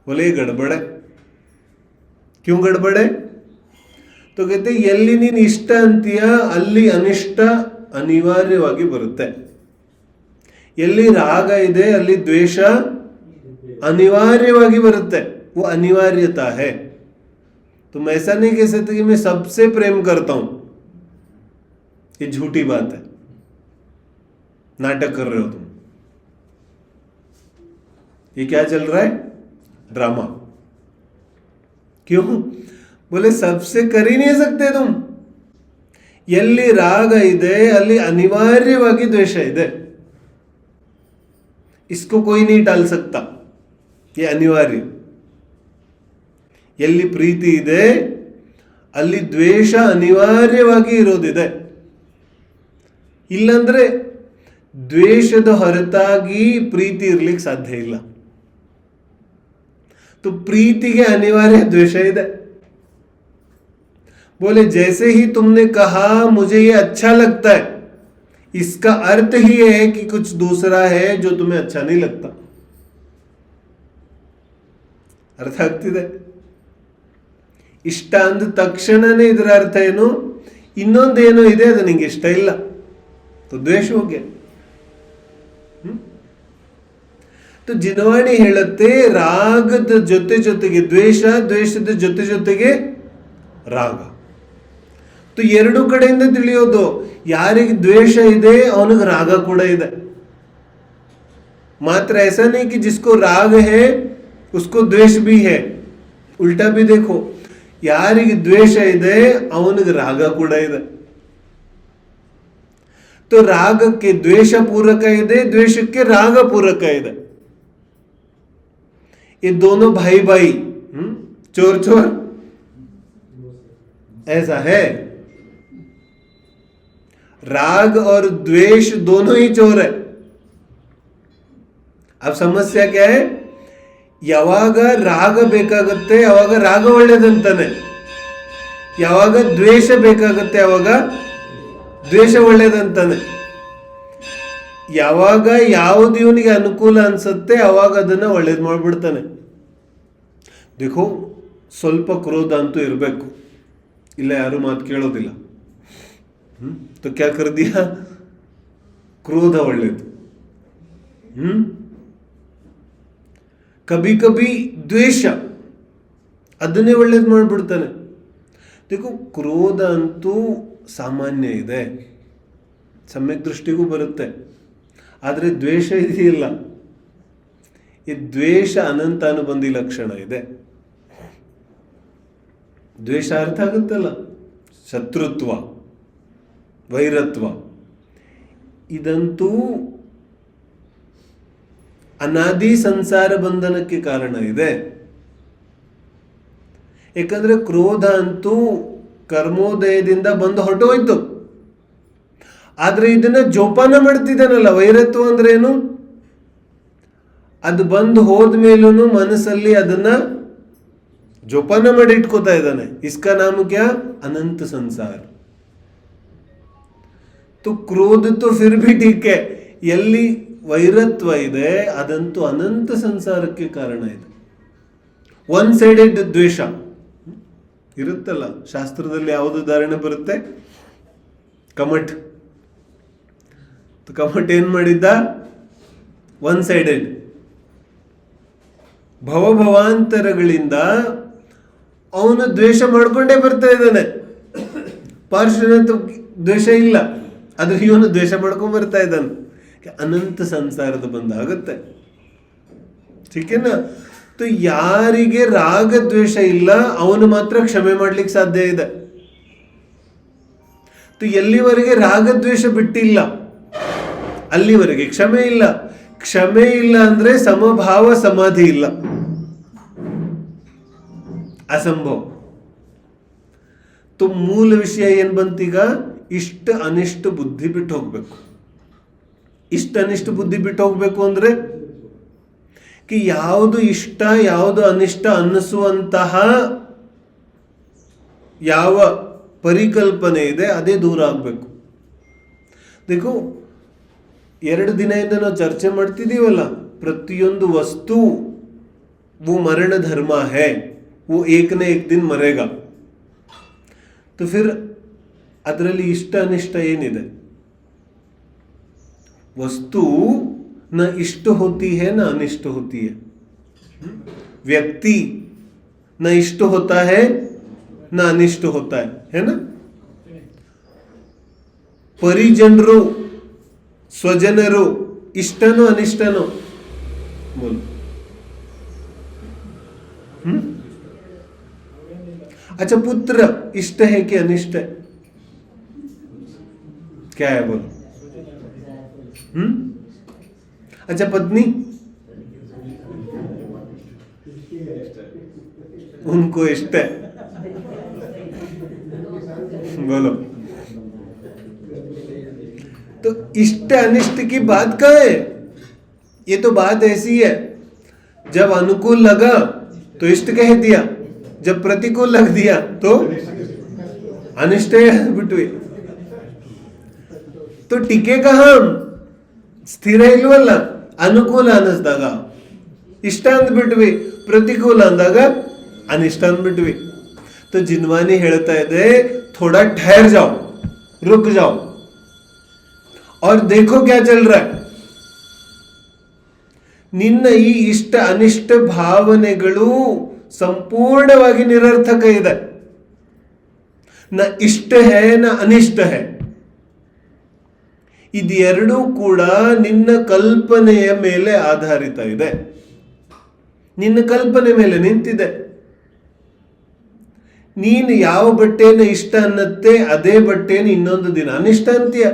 ಒಲೆ ಗಡಬಡೆ. ಕ್ಯೂ ಗಡಬಡೆ? तो कहते ಎಲ್ಲಿ ನೀನು ಇಷ್ಟ ಅಂತೀಯ ಅಲ್ಲಿ ಅನಿಷ್ಟ ಅನಿವಾರ್ಯವಾಗಿ ಬರುತ್ತೆ. ಎಲ್ಲಿ ರಾಗ ಇದೆ ಅಲ್ಲಿ ದ್ವೇಷ ಅನಿವಾರ್ಯವಾಗಿ ಬರುತ್ತೆ. वो अनिवार्यता है. तुम ऐसा नहीं कह सकते कि मैं सबसे प्रेम करता हूं, ये झूठी बात है. नाटक कर रहे हो तुम. ये क्या चल रहा है? ड्रामा. क्यों? बोले सबसे कर ही नहीं सकते तुम. ಎಲ್ಲಿ ರಾಗ ಇದೆ ಅಲ್ಲಿ ಅನಿವಾರ್ಯವಾಗಿ ದ್ವೇಷ ಇದೆ. इसको कोई नहीं टाल सकता, ये अनिवार्य. ಎಲ್ಲಿ ಪ್ರೀತಿ ಇದೆ ಅಲ್ಲಿ ದ್ವೇಷ ಅನಿವಾರ್ಯವಾಗಿ ಇರೋದಿದೆ. ಇಲ್ಲಂದ್ರೆ ದ್ವೇಷದ ಹೊರತಾಗಿ ಪ್ರೀತಿ ಇರ್ಲಿಕ್ಕೆ ಸಾಧ್ಯ ಇಲ್ಲ. तो ಪ್ರೀತಿಗೆ ಅನಿವಾರ್ಯ ದ್ವೇಷ ಇದೆ. बोले जैसे ही तुमने कहा मुझे ये अच्छा लगता है, इसका अर्थ ही है कि कुछ दूसरा है जो तुम्हें अच्छा नहीं लगता. ಅರ್ಥ ಆಗ್ತಿದೆ? ಇಷ್ಟ ಅಂದ ತಕ್ಷಣನೇ ಇದರ ಅರ್ಥ ಏನು? ಇನ್ನೊಂದೇನೋ ಇದೆ, ಅದು ನಿಂಗೆ ಇಷ್ಟ ಇಲ್ಲ. ದ್ವೇಷ ಹೋಗ್ಯ. ಜಿನವಾಣಿ ಹೇಳುತ್ತೆ, ರಾಗದ ಜೊತೆ ಜೊತೆಗೆ ದ್ವೇಷ, ದ್ವೇಷದ ಜೊತೆ ಜೊತೆಗೆ ರಾಗ. ಎರಡು ಕಡೆಯಿಂದ ತಿಳಿಯೋದು, ಯಾರಿಗೆ ದ್ವೇಷ ಇದೆ ಅವನಿಗೆ ರಾಗ ಕೂಡ ಇದೆ. ಮಾತ್ರ ऐसा नहीं कि जिसको राग है उसको द्वेष भी है. उल्टा भी देखो, ಯಾರಿಗೆ ದ್ವೇಷ ಇದೆ ಅವನಿಗೆ ರಾಗ ಕೂಡ ಇದೆ. तो ರಾಗಕ್ಕೆ ದ್ವೇಷ ಪೂರಕ ಇದೆ, ದ್ವೇಷಕ್ಕೆ ರಾಗ ಪೂರಕ ಇದೆ. ये दोनों भाई भाई, चोर चोर ऐसा है. राग और द्वेष दोनों ही चोर है. अब समस्या क्या है? ಯಾವಾಗ ರಾಗ ಬೇಕಾಗುತ್ತೆ ಅವಾಗ ರಾಗ ಒಳ್ಳೇದಂತಾನೆ, ಯಾವಾಗ ದ್ವೇಷ ಬೇಕಾಗುತ್ತೆ ಅವಾಗ ದ್ವೇಷ ಒಳ್ಳೇದಂತಾನೆ. ಯಾವಾಗ ಯಾವುದು ಇವನಿಗೆ ಅನುಕೂಲ ಅನ್ಸುತ್ತೆ ಅವಾಗ ಅದನ್ನ ಒಳ್ಳೇದು ಮಾಡ್ಬಿಡ್ತಾನೆ. ದೇಖೋ, ಸ್ವಲ್ಪ ಕ್ರೋಧ ಅಂತೂ ಇರಬೇಕು, ಇಲ್ಲ ಯಾರು ಮಾತು ಕೇಳೋದಿಲ್ಲ. तो क्या कर दिया, ಕ್ರೋಧ ಒಳ್ಳೇದು. ಕಭಿ ಕಭಿ ದ್ವೇಷ ಅದನ್ನೇ ಒಳ್ಳೇದು ಮಾಡಿಬಿಡ್ತಾನೆ. देखो, ಕ್ರೋಧ ಅಂತೂ ಸಾಮಾನ್ಯ ಇದೆ, ಸಮ್ಯಕ್ ದೃಷ್ಟಿಗೂ ಬರುತ್ತೆ. ಆದರೆ ದ್ವೇಷ ಇದೆಯಲ್ಲ, ಈ ದ್ವೇಷ ಅನಂತ ಅನುಬಂಧಿ ಲಕ್ಷಣ ಇದೆ. ದ್ವೇಷ ಅರ್ಥ ಆಗುತ್ತಲ್ಲ, ಶತ್ರುತ್ವ, ವೈರತ್ವ, ಇದಂತೂ ಅನಾದಿ ಸಂಸಾರ ಬಂಧನಕ್ಕೆ ಕಾರಣ ಇದೆ. ಯಾಕಂದ್ರೆ ಕ್ರೋಧ ಅಂತೂ ಕರ್ಮೋದಯದಿಂದ ಬಂದು ಹೊರಟೋಯ್ತು. ಆದ್ರೆ ಇದನ್ನ ಜೋಪಾನ ಮಾಡ್ತಿದ್ದಾನಲ್ಲ, ವೈರತ್ವ ಅಂದ್ರೆ ಏನು, ಅದು ಬಂದು ಹೋದ್ಮೇಲೂ ಮನಸ್ಸಲ್ಲಿ ಅದನ್ನ ಜೋಪಾನ ಮಾಡಿ ಇಟ್ಕೋತಾ ಇದ್ದಾನೆ. ಇಸ್ಕಾ ನಾಮ ಕ್ಯಾ, ಅನಂತ ಸಂಸಾರ. तो क्रोध तो फिर भी ठीक है, ಎಲ್ಲಿ ವೈರತ್ವ ಇದೆ ಅದಂತೂ ಅನಂತ ಸಂಸಾರಕ್ಕೆ ಕಾರಣ ಇದೆ. ಒನ್ ಸೈಡೆಡ್ ದ್ವೇಷ ಇರುತ್ತಲ್ಲ, ಶಾಸ್ತ್ರದಲ್ಲಿ ಯಾವುದು ಉದಾಹರಣೆ ಬರುತ್ತೆ, ಕಮಟ್. ಕಮಟ್ ಏನ್ ಮಾಡಿದ್ದ, ಒನ್ ಸೈಡೆಡ್. ಭವಭವಾಂತರಗಳಿಂದ ಅವನು ದ್ವೇಷ ಮಾಡ್ಕೊಂಡೇ ಬರ್ತಾ ಇದ್ದಾನೆ. ಪಾರ್ಶ್ವನಂತ ದ್ವೇಷ ಇಲ್ಲ, ಆದ್ರೆ ಇವನು ದ್ವೇಷ ಮಾಡ್ಕೊಂಡ್ ಬರ್ತಾ ಇದ್ದಾನೆ. ಅನಂತ ಸಂಸಾರದ ಬಂದಾಗುತ್ತೆ. ठीकेನಾ? तो ಯಾರಿಗೆ ರಾಗ ದ್ವೇಷ ಇಲ್ಲ ಅವನು ಮಾತ್ರ ಕ್ಷಮೆ ಮಾಡ್ಲಿಕ್ಕೆ ಸಾಧ್ಯ ಇದೆ. तो ಎಲ್ಲಿವರೆಗೆ ರಾಗ ದ್ವೇಷ ಬಿಟ್ಟಿಲ್ಲ ಅಲ್ಲಿವರೆಗೆ ಕ್ಷಮೆ ಇಲ್ಲ. ಕ್ಷಮೆ ಇಲ್ಲ ಅಂದ್ರೆ ಸಮಭಾವ ಸಮಾಧಿ ಇಲ್ಲ, ಅಸಂಭವ. तो ಮೂಲ ವಿಷಯ ಏನ್ ಬಂತೀಗ, ಇಷ್ಟ ಅನಿಷ್ಟ ಬುದ್ಧಿ ಬಿಟ್ಟು ಹೋಗ್ಬೇಕು. ಇಷ್ಟ ಅನಿಷ್ಟ ಬುದ್ಧಿ ಬಿಟ್ಟು ಹೋಗ್ಬೇಕು ಅಂದ್ರೆ ಯಾವುದು ಇಷ್ಟ ಯಾವುದು ಅನಿಷ್ಟ ಅನ್ನಿಸುವಂತಹ ಯಾವ ಪರಿಕಲ್ಪನೆ ಇದೆ ಅದೇ ದೂರ ಆಗ್ಬೇಕು. देखो, 2 ದಿನದಿಂದ ನಾವು ಚರ್ಚೆ ಮಾಡ್ತಿದೀವಲ್ಲ, ಪ್ರತಿಯೊಂದು ವಸ್ತು वो मरण धर्म है, वो एक न एक दिन मरेगा. तो फिर ಅದರಲ್ಲಿ ಇಷ್ಟ ಅನಿಷ್ಟ ಏನಿದೆ, वस्तु न इष्ट होती है न अनिष्ट होती है. व्यक्ति न इष्ट होता है न अनिष्ट होता है ना. परिजनರು स्वजनರು इष्टनो अनिष्टनो बोलो. अच्छा, पुत्र इष्ट है कि अनिष्ट है, क्या है बोलो. अच्छा, पत्नी उनको इष्ट है, बोलो. तो इष्ट अनिष्ट की बात कहाँ है? ये तो बात ऐसी है, जब अनुकूल लगा तो इष्ट कह दिया, जब प्रतिकूल लग दिया तो अनिष्ट बिट्वी. तो टिके कहाँ, ಸ್ಥಿರ ಇಲ್ವಲ್ಲ. ಅನುಕೂಲ ಅನ್ನಿಸ್ದಾಗ ಇಷ್ಟ ಅಂದ್ಬಿಟ್ವಿ, ಪ್ರತಿಕೂಲ ಅಂದಾಗ ಅನಿಷ್ಟ ಅಂದ್ಬಿಟ್ವಿ. तो जिनवानी ಹೇಳ್ತಾ ಇದೆ, थोड़ा ठहर जाओ, रुक जाओ और देखो क्या चल रहा है. ನಿನ್ನ ಈ ಇಷ್ಟ ಅನಿಷ್ಟ ಭಾವನೆಗಳು ಸಂಪೂರ್ಣವಾಗಿ ನಿರರ್ಥಕ ಇದೆ. ನ ಇಷ್ಟ ಹೇ ನ ಅನಿಷ್ಟ ಹೇ. ಇದೆರಡೂ ಕೂಡ ನಿನ್ನ ಕಲ್ಪನೆಯ ಮೇಲೆ ಆಧಾರಿತ ಇದೆ, ನಿನ್ನ ಕಲ್ಪನೆ ಮೇಲೆ ನಿಂತಿದೆ. ನೀನು ಯಾವ ಬಟ್ಟೆನ ಇಷ್ಟ ಅನ್ನತ್ತೆ ಅದೇ ಬಟ್ಟೆನ ಇನ್ನೊಂದು ದಿನ ಅನಿಷ್ಟ ಅಂತೀಯ.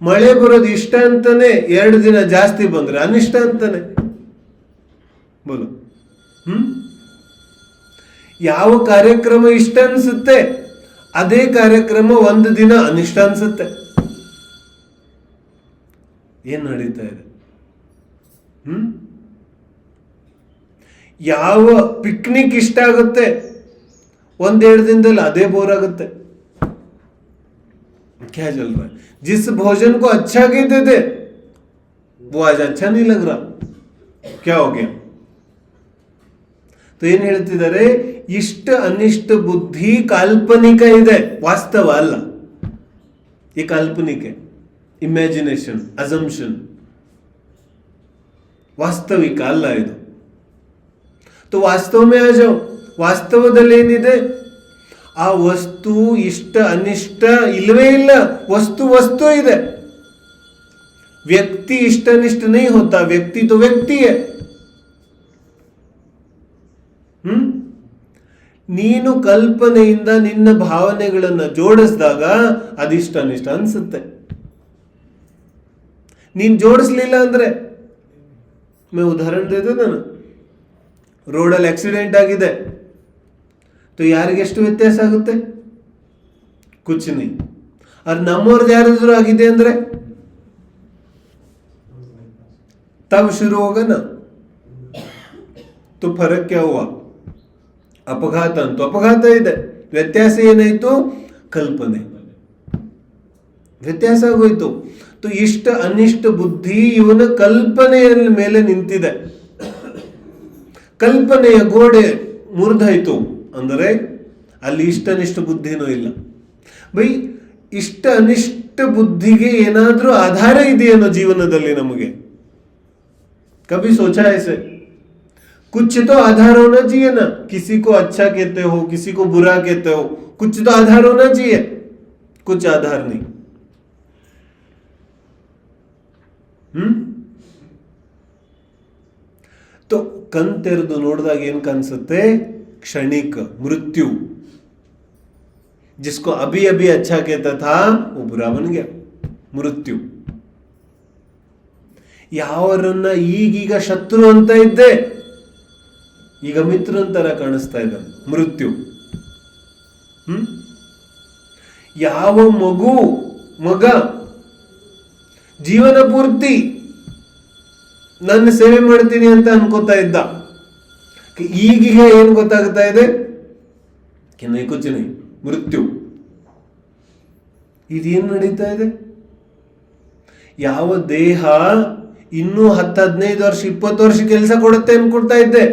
ಮಳೆ ಬರೋದು ಇಷ್ಟ ಅಂತಾನೆ, 2 ದಿನ ಜಾಸ್ತಿ ಬಂದ್ರೆ ಅನಿಷ್ಟ ಅಂತಾನೆ. ಬೋಲು. ಯಾವ ಕಾರ್ಯಕ್ರಮ ಇಷ್ಟ ಅನ್ಸುತ್ತೆ ಅದೇ ಕಾರ್ಯಕ್ರಮ 1 ದಿನ ಅನಿಷ್ಟ ಅನ್ಸುತ್ತೆ. ಏನ್ ನಡೀತಾ ಇದೆ? ಯಾವ ಪಿಕ್ನಿಕ್ ಇಷ್ಟ ಆಗುತ್ತೆ, ಒಂದೆರಡು ದಿನದಲ್ಲಿ ಅದೇ ಬೋರ್ ಆಗುತ್ತೆ. क्या चल रहा है? जिस भोजन को अच्छा कहते थे वो आज अच्छा नहीं लग रहा, क्या हो गया? तो ಏನ್ ಹೇಳ್ತಿದ್ದಾರೆ, ಇಷ್ಟ ಅನಿಷ್ಟ ಬುದ್ಧಿ ಕಾಲ್ಪನಿಕ ಇದೆ, ವಾಸ್ತವ ಅಲ್ಲ. ಈ ಕಾಲ್ಪನಿಕ, ಇಮ್ಯಾಜಿನೇಷನ್, ಅಸಂಪ್ಷನ್, ವಾಸ್ತವಿಕ ಅಲ್ಲ ಇದು. तो वास्तव में आ जाओ. ವಾಸ್ತವದಲ್ಲಿ ಏನಿದೆ? ಆ ವಸ್ತು ಇಷ್ಟ ಅನಿಷ್ಟ ಇಲ್ಲವೇ ಇಲ್ಲ. ವಸ್ತು ಇದೆ. ವ್ಯಕ್ತಿ ಇಷ್ಟ ಅನಿಷ್ಟ नहीं होता, ವ್ಯಕ್ತಿ तो ವ್ಯಕ್ತಿ है. ನೀನು ಕಲ್ಪನೆಯಿಂದ ನಿನ್ನ ಭಾವನೆಗಳನ್ನು ಜೋಡಿಸಿದಾಗ ಅದಿಷ್ಟ ಅನಿಷ್ಟ ಅನ್ಸುತ್ತೆ. ನೀನ್ ಜೋಡಿಸ್ಲಿಲ್ಲ ಅಂದ್ರೆ, मैं उदाहरण देते ना, ರೋಡಲ್ಲಿ ಆಕ್ಸಿಡೆಂಟ್ ಆಗಿದೆ, तो ಯಾರಿಗೆ ಎಷ್ಟು ವ್ಯತ್ಯಾಸ ಆಗುತ್ತೆ? कुछ नहीं. और ನಮ್ಮವ್ರದ್ದು ಯಾರಾದ್ರೂ ಆಗಿದೆ ಅಂದ್ರೆ तब शुरू होगा ना. तो फर्क क्या हुआ? ಅಪಘಾತ ಅಂತೂ ಅಪಘಾತ ಇದೆ, ವ್ಯತ್ಯಾಸ ಏನಾಯ್ತು? ಕಲ್ಪನೆ, ವ್ಯತ್ಯಾಸ ಆಗೋಯ್ತು. तो ಇಷ್ಟ ಅನಿಷ್ಟ ಬುದ್ಧಿ ಇವನ ಕಲ್ಪನೆಯ ಮೇಲೆ ನಿಂತಿದೆ. ಕಲ್ಪನೆಯ ಗೋಡೆ ಮುರಿದಾಯ್ತು ಅಂದರೆ ಅಲ್ಲಿ ಇಷ್ಟ ಅನಿಷ್ಟ ಬುದ್ಧಿನೂ ಇಲ್ಲ. ಬೈ, ಇಷ್ಟ ಅನಿಷ್ಟ ಬುದ್ಧಿಗೆ ಏನಾದ್ರೂ ಆಧಾರ ಇದೆಯೇನೋ ಜೀವನದಲ್ಲಿ ನಮಗೆ? कभी सोचा ऐसे? कुछ तो आधार होना चाहिए ना. किसी को अच्छा कहते हो, किसी को बुरा कहते हो, कुछ तो आधार होना चाहिए. कुछ आधार नहीं. तो ಕಣ್ ತೆರೆದು ನೋಡಿದಾಗ ಏನ್ ಕಾಣಿಸುತ್ತೆ? ಕ್ಷಣಿಕ ಮೃತ್ಯು. जिसको अभी अभी अच्छा कहता था वो बुरा बन गया. ಮೃತ್ಯು. ಯಾವರನ್ನ ಈಗೀಗ ಶತ್ರು ಅಂತ ಇದ್ದೆ ಈಗ ಮಿತ್ರನ ಕಾಣಿಸ್ತಾ ಇದ್ದಾನೆ, ಮೃತ್ಯು. ಯಾವ ಮಗ ಜೀವನ ಪೂರ್ತಿ ನನ್ನ ಸೇವೆ ಮಾಡ್ತೀನಿ ಅಂತ ಅನ್ಕೋತಾ ಇದ್ದ, ಈಗೀಗ ಏನ್ ಗೊತ್ತಾಗ್ತಾ ಇದೆ? ಕುಚನಿ ಮೃತ್ಯು. ಇದೇನು ನಡೀತಾ ಇದೆ? ಯಾವ ದೇಹ ಇನ್ನೂ 10-15 ವರ್ಷ 20 ವರ್ಷ ಕೆಲಸ ಕೊಡುತ್ತೆ ಅನ್ಕೊಡ್ತಾ ಇದ್ದೆ,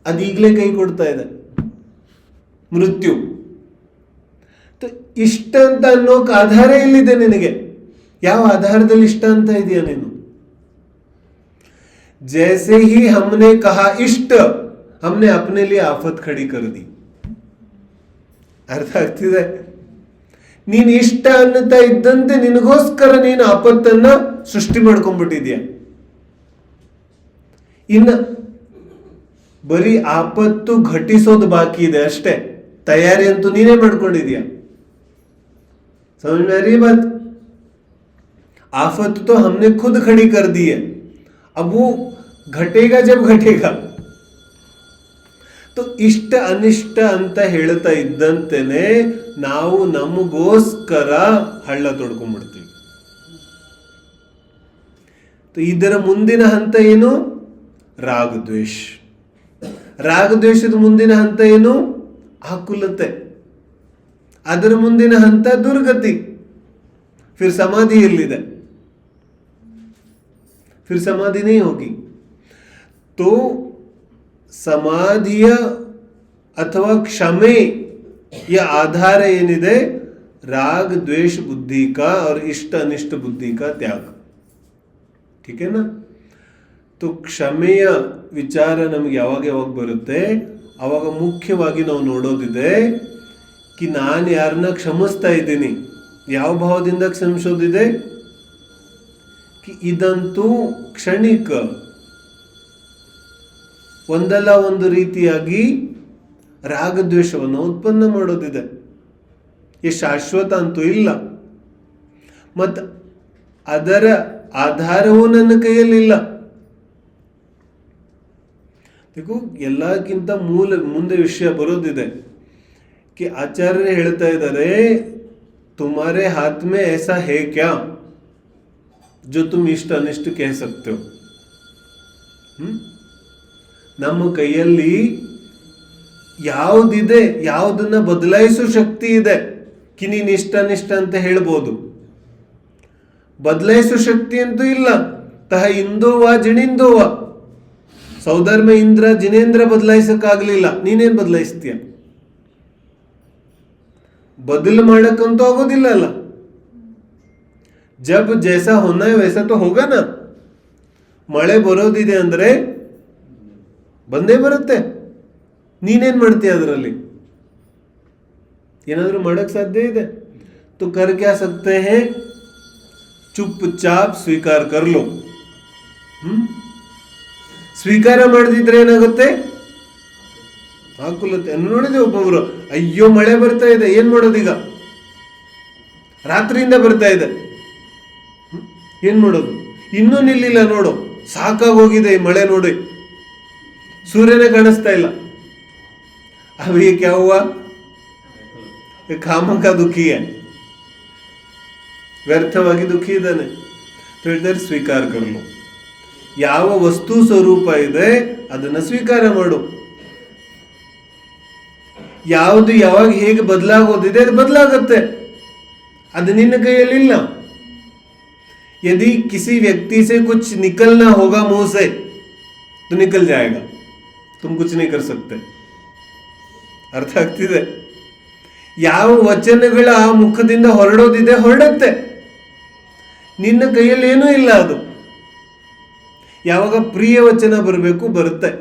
ಅದೀಗ್ಲೇ ಕೈ ಕೊಡ್ತಾ ಇದೆ, ಮೃತ್ಯು. ಇಷ್ಟ ಅಂತ ಅನ್ನೋಕ್ ಆಧಾರ ಎಲ್ಲಿದೆ ನಿನಗೆ? ಯಾವ ಆಧಾರದಲ್ಲಿ ಇಷ್ಟ ಅಂತ ಇದೆಯಾ ನೀನು? जैसे ही हमने कहा इष्ट, हमने अपने लिए आफत खड़ी कर दी. ಅರ್ಥ ಆಗ್ತಿದೆ? ನೀನ್ ಇಷ್ಟ ಅನ್ನತಾ ಇದ್ದಂತೆ ನಿನಗೋಸ್ಕರ ನೀನು ಆಪತ್ತನ್ನ ಸೃಷ್ಟಿ ಮಾಡ್ಕೊಂಡ್ಬಿಟ್ಟಿದ್ಯಾ. ಇನ್ನ ಬರೀ ಆಪತ್ತು ಘಟಿಸೋದು ಬಾಕಿ ಇದೆ ಅಷ್ಟೇ, ತಯಾರಿ ಅಂತೂ ನೀನೇ ಮಾಡ್ಕೊಂಡಿದ್ಯಾ. समझ में आ रही बात? आफत तो हमने खुद खड़ी कर दी है, अब वो घटेगा जब घटेगा. तो ಇಷ್ಟ ಅನಿಷ್ಟ ಅಂತ ಹೇಳ್ತಾ ಇದ್ದಂತೆನೆ ನಾವು ನಮಗೋಸ್ಕರ ಹಳ್ಳ ತೊಡ್ಕೊಂಡ್ಬಿಡ್ತೀವಿ. ಇದರ ಮುಂದಿನ ಹಂತ ಏನು? ರಾಗದ್ವೇಷ. ರಾಗದ್ವೇಷದ ಮುಂದಿನ ಹಂತ ಏನು? ಆಕುಲತೆ. ಅದರ ಮುಂದಿನ ಹಂತ ದುರ್ಗತಿ. फिर समाधि ಎಲ್ಲಿದೆ? फिर समाधि नहीं होगी. तो ಸಮಾಧಿಯ ಅಥವಾ ಕ್ಷಮೆ ಯ ಆಧಾರ ಏನಿದೆ? ರಾಗ ದ್ವೇಷ ಬುದ್ಧಿ का और ಇಷ್ಟ ಅನಿಷ್ಟ ಬುದ್ಧಿ का त्याग. ठीक है ना? तो ಕ್ಷಮೆಯ ವಿಚಾರ ನಮಗೆ ಯಾವಾಗ ಬರುತ್ತೆ? ಅವಾಗ ಮುಖ್ಯವಾಗಿ ನಾವು ನೋಡೋದಿದೆ ಕಿ ನಾನು ಯಾರನ್ನ ಕ್ಷಮಿಸ್ತಾ ಇದ್ದೀನಿ. ಯಾವ ಭಾವದಿಂದ ಕ್ಷಮಿಸೋದಿದೆ? ಕಿ ಇದಂತೂ ಕ್ಷಣಿಕ, ಒಂದಲ್ಲ ಒಂದು ರೀತಿಯಾಗಿ ರಾಗದ್ವೇಷವನ್ನು ಉತ್ಪನ್ನ ಮಾಡೋದಿದೆ. ಈ ಶಾಶ್ವತ ಅಂತೂ ಇಲ್ಲ, ಮತ್ತು ಅದರ ಆಧಾರವೂ ನನ್ನ ಕೈಯಲ್ಲಿಲ್ಲ. ಎಲ್ಲಕ್ಕಿಂತ ಮುಂದೆ ವಿಷಯ ಬರೋದಿದೆ कि आचार्य ಹೇಳ್ತಾ ಇದ್ದಾರೆ, तुम्हारे हाथ में ऐसा है क्या जो तुम इष्ट अनिष्ट कह सकते हो? ನಮ್ಮ ಕೈಯಲ್ಲಿ ಯಾವುದಿದೆ, ಯಾವುದನ್ನ ಬದಲಾಯಿಸೋ ಶಕ್ತಿ ಇದೆ. ನೀನ್ ಇಷ್ಟ ಅನಿಷ್ಟ ಅಂತ ಹೇಳ್ಬೋದು, ಬದಲಾಯಿಸೋ ಶಕ್ತಿ ಅಂತೂ ಇಲ್ಲ. ತಹ ಇಂದೋವ ಜಿಣಿಂದೋವ, ಸೌಧರ್ಮ ಇಂದ್ರ ಜಿನೇಂದ್ರ ಬದಲಾಯಿಸಕ್ಕಾಗ್ಲಿಲ್ಲ, ನೀನೇನ್ ಬದಲಾಯಿಸ್ತೀಯ? ಬದಲು ಮಾಡಕ್ಕಂತೂ ಆಗೋದಿಲ್ಲ ಅಲ್ಲ. ಜಬ್ ಜೈಸಾ ಹೋನಾ ವೈಸಾ ತೋ ಹೋಗಾ ನಾ. ಮಳೆ ಬರೋದಿದೆ ಅಂದ್ರೆ ಬಂದೇ ಬರುತ್ತೆ. ನೀನೇನ್ ಮಾಡ್ತೀಯ ಅದರಲ್ಲಿ? ಏನಾದ್ರೂ ಮಾಡಕ್ ಸಾಧ್ಯ ಇದೆ? तो कर क्या सकते हैं, ಚುಪ್ ಸ್ವೀಕಾರ ಕರ್ಲೋ. ಸ್ವೀಕಾರ ಮಾಡದಿದ್ರೆ ಏನಾಗುತ್ತೆ? ಹಾಕುಲತ್ತೆ. ನೋಡಿದೆ ಒಬ್ಬೊಬ್ರು, ಅಯ್ಯೋ ಮಳೆ ಬರ್ತಾ ಇದೆ, ಏನ್ ಮಾಡೋದೀಗ? ರಾತ್ರಿಯಿಂದ ಬರ್ತಾ ಇದೆ, ಏನ್ ಮಾಡೋದು? ಇನ್ನೂ ನಿಲ್ಲಿಲ್ಲ ನೋಡು, ಸಾಕಾಗೋಗಿದೆ ಈ ಮಳೆ ನೋಡಿ, ಸೂರ್ಯನೇ ಕಾಣಿಸ್ತಾ ಇಲ್ಲ. ಅವಿ ಕ್ಯಾ ಹುವಾ, ಕಾಮಕ ದುಃಖಿ ವ್ಯರ್ಥವಾಗಿ ದುಃಖಿ ಇದ್ದಾನೆ. ಹೇಳಿದರೆ ಸ್ವೀಕಾರ ಕರ್ಲು. ಯಾವ ವಸ್ತು ಸ್ವರೂಪ ಇದೆ ಅದನ್ನ ಸ್ವೀಕಾರ ಮಾಡು. ಯಾವುದು ಯಾವಾಗ ಹೇಗೆ ಬದಲಾಗೋದಿದೆ ಅದು ಬದಲಾಗತ್ತೆ, ಅದು ನಿನ್ನ ಕೈಯಲ್ಲಿಲ್ಲ. यदि किसी व्यक्ति से कुछ निकलना होगा मुंह से तो निकल जाएगा, तुम कुछ नहीं कर सकते. ಅರ್ಥ ಆಗ್ತಿದೆ? ಯಾವ ವಚನಗಳ ಆ ಮುಖದಿಂದ ಹೊರಡೋದಿದೆ ಹೊರಡುತ್ತೆ, ನಿನ್ನ ಕೈಯಲ್ಲಿ ಏನೂ ಇಲ್ಲ. ಅದು ಯಾವಾಗ ಪ್ರಿಯ ವಚನ ಬರಬೇಕು ಬರುತ್ತೆ,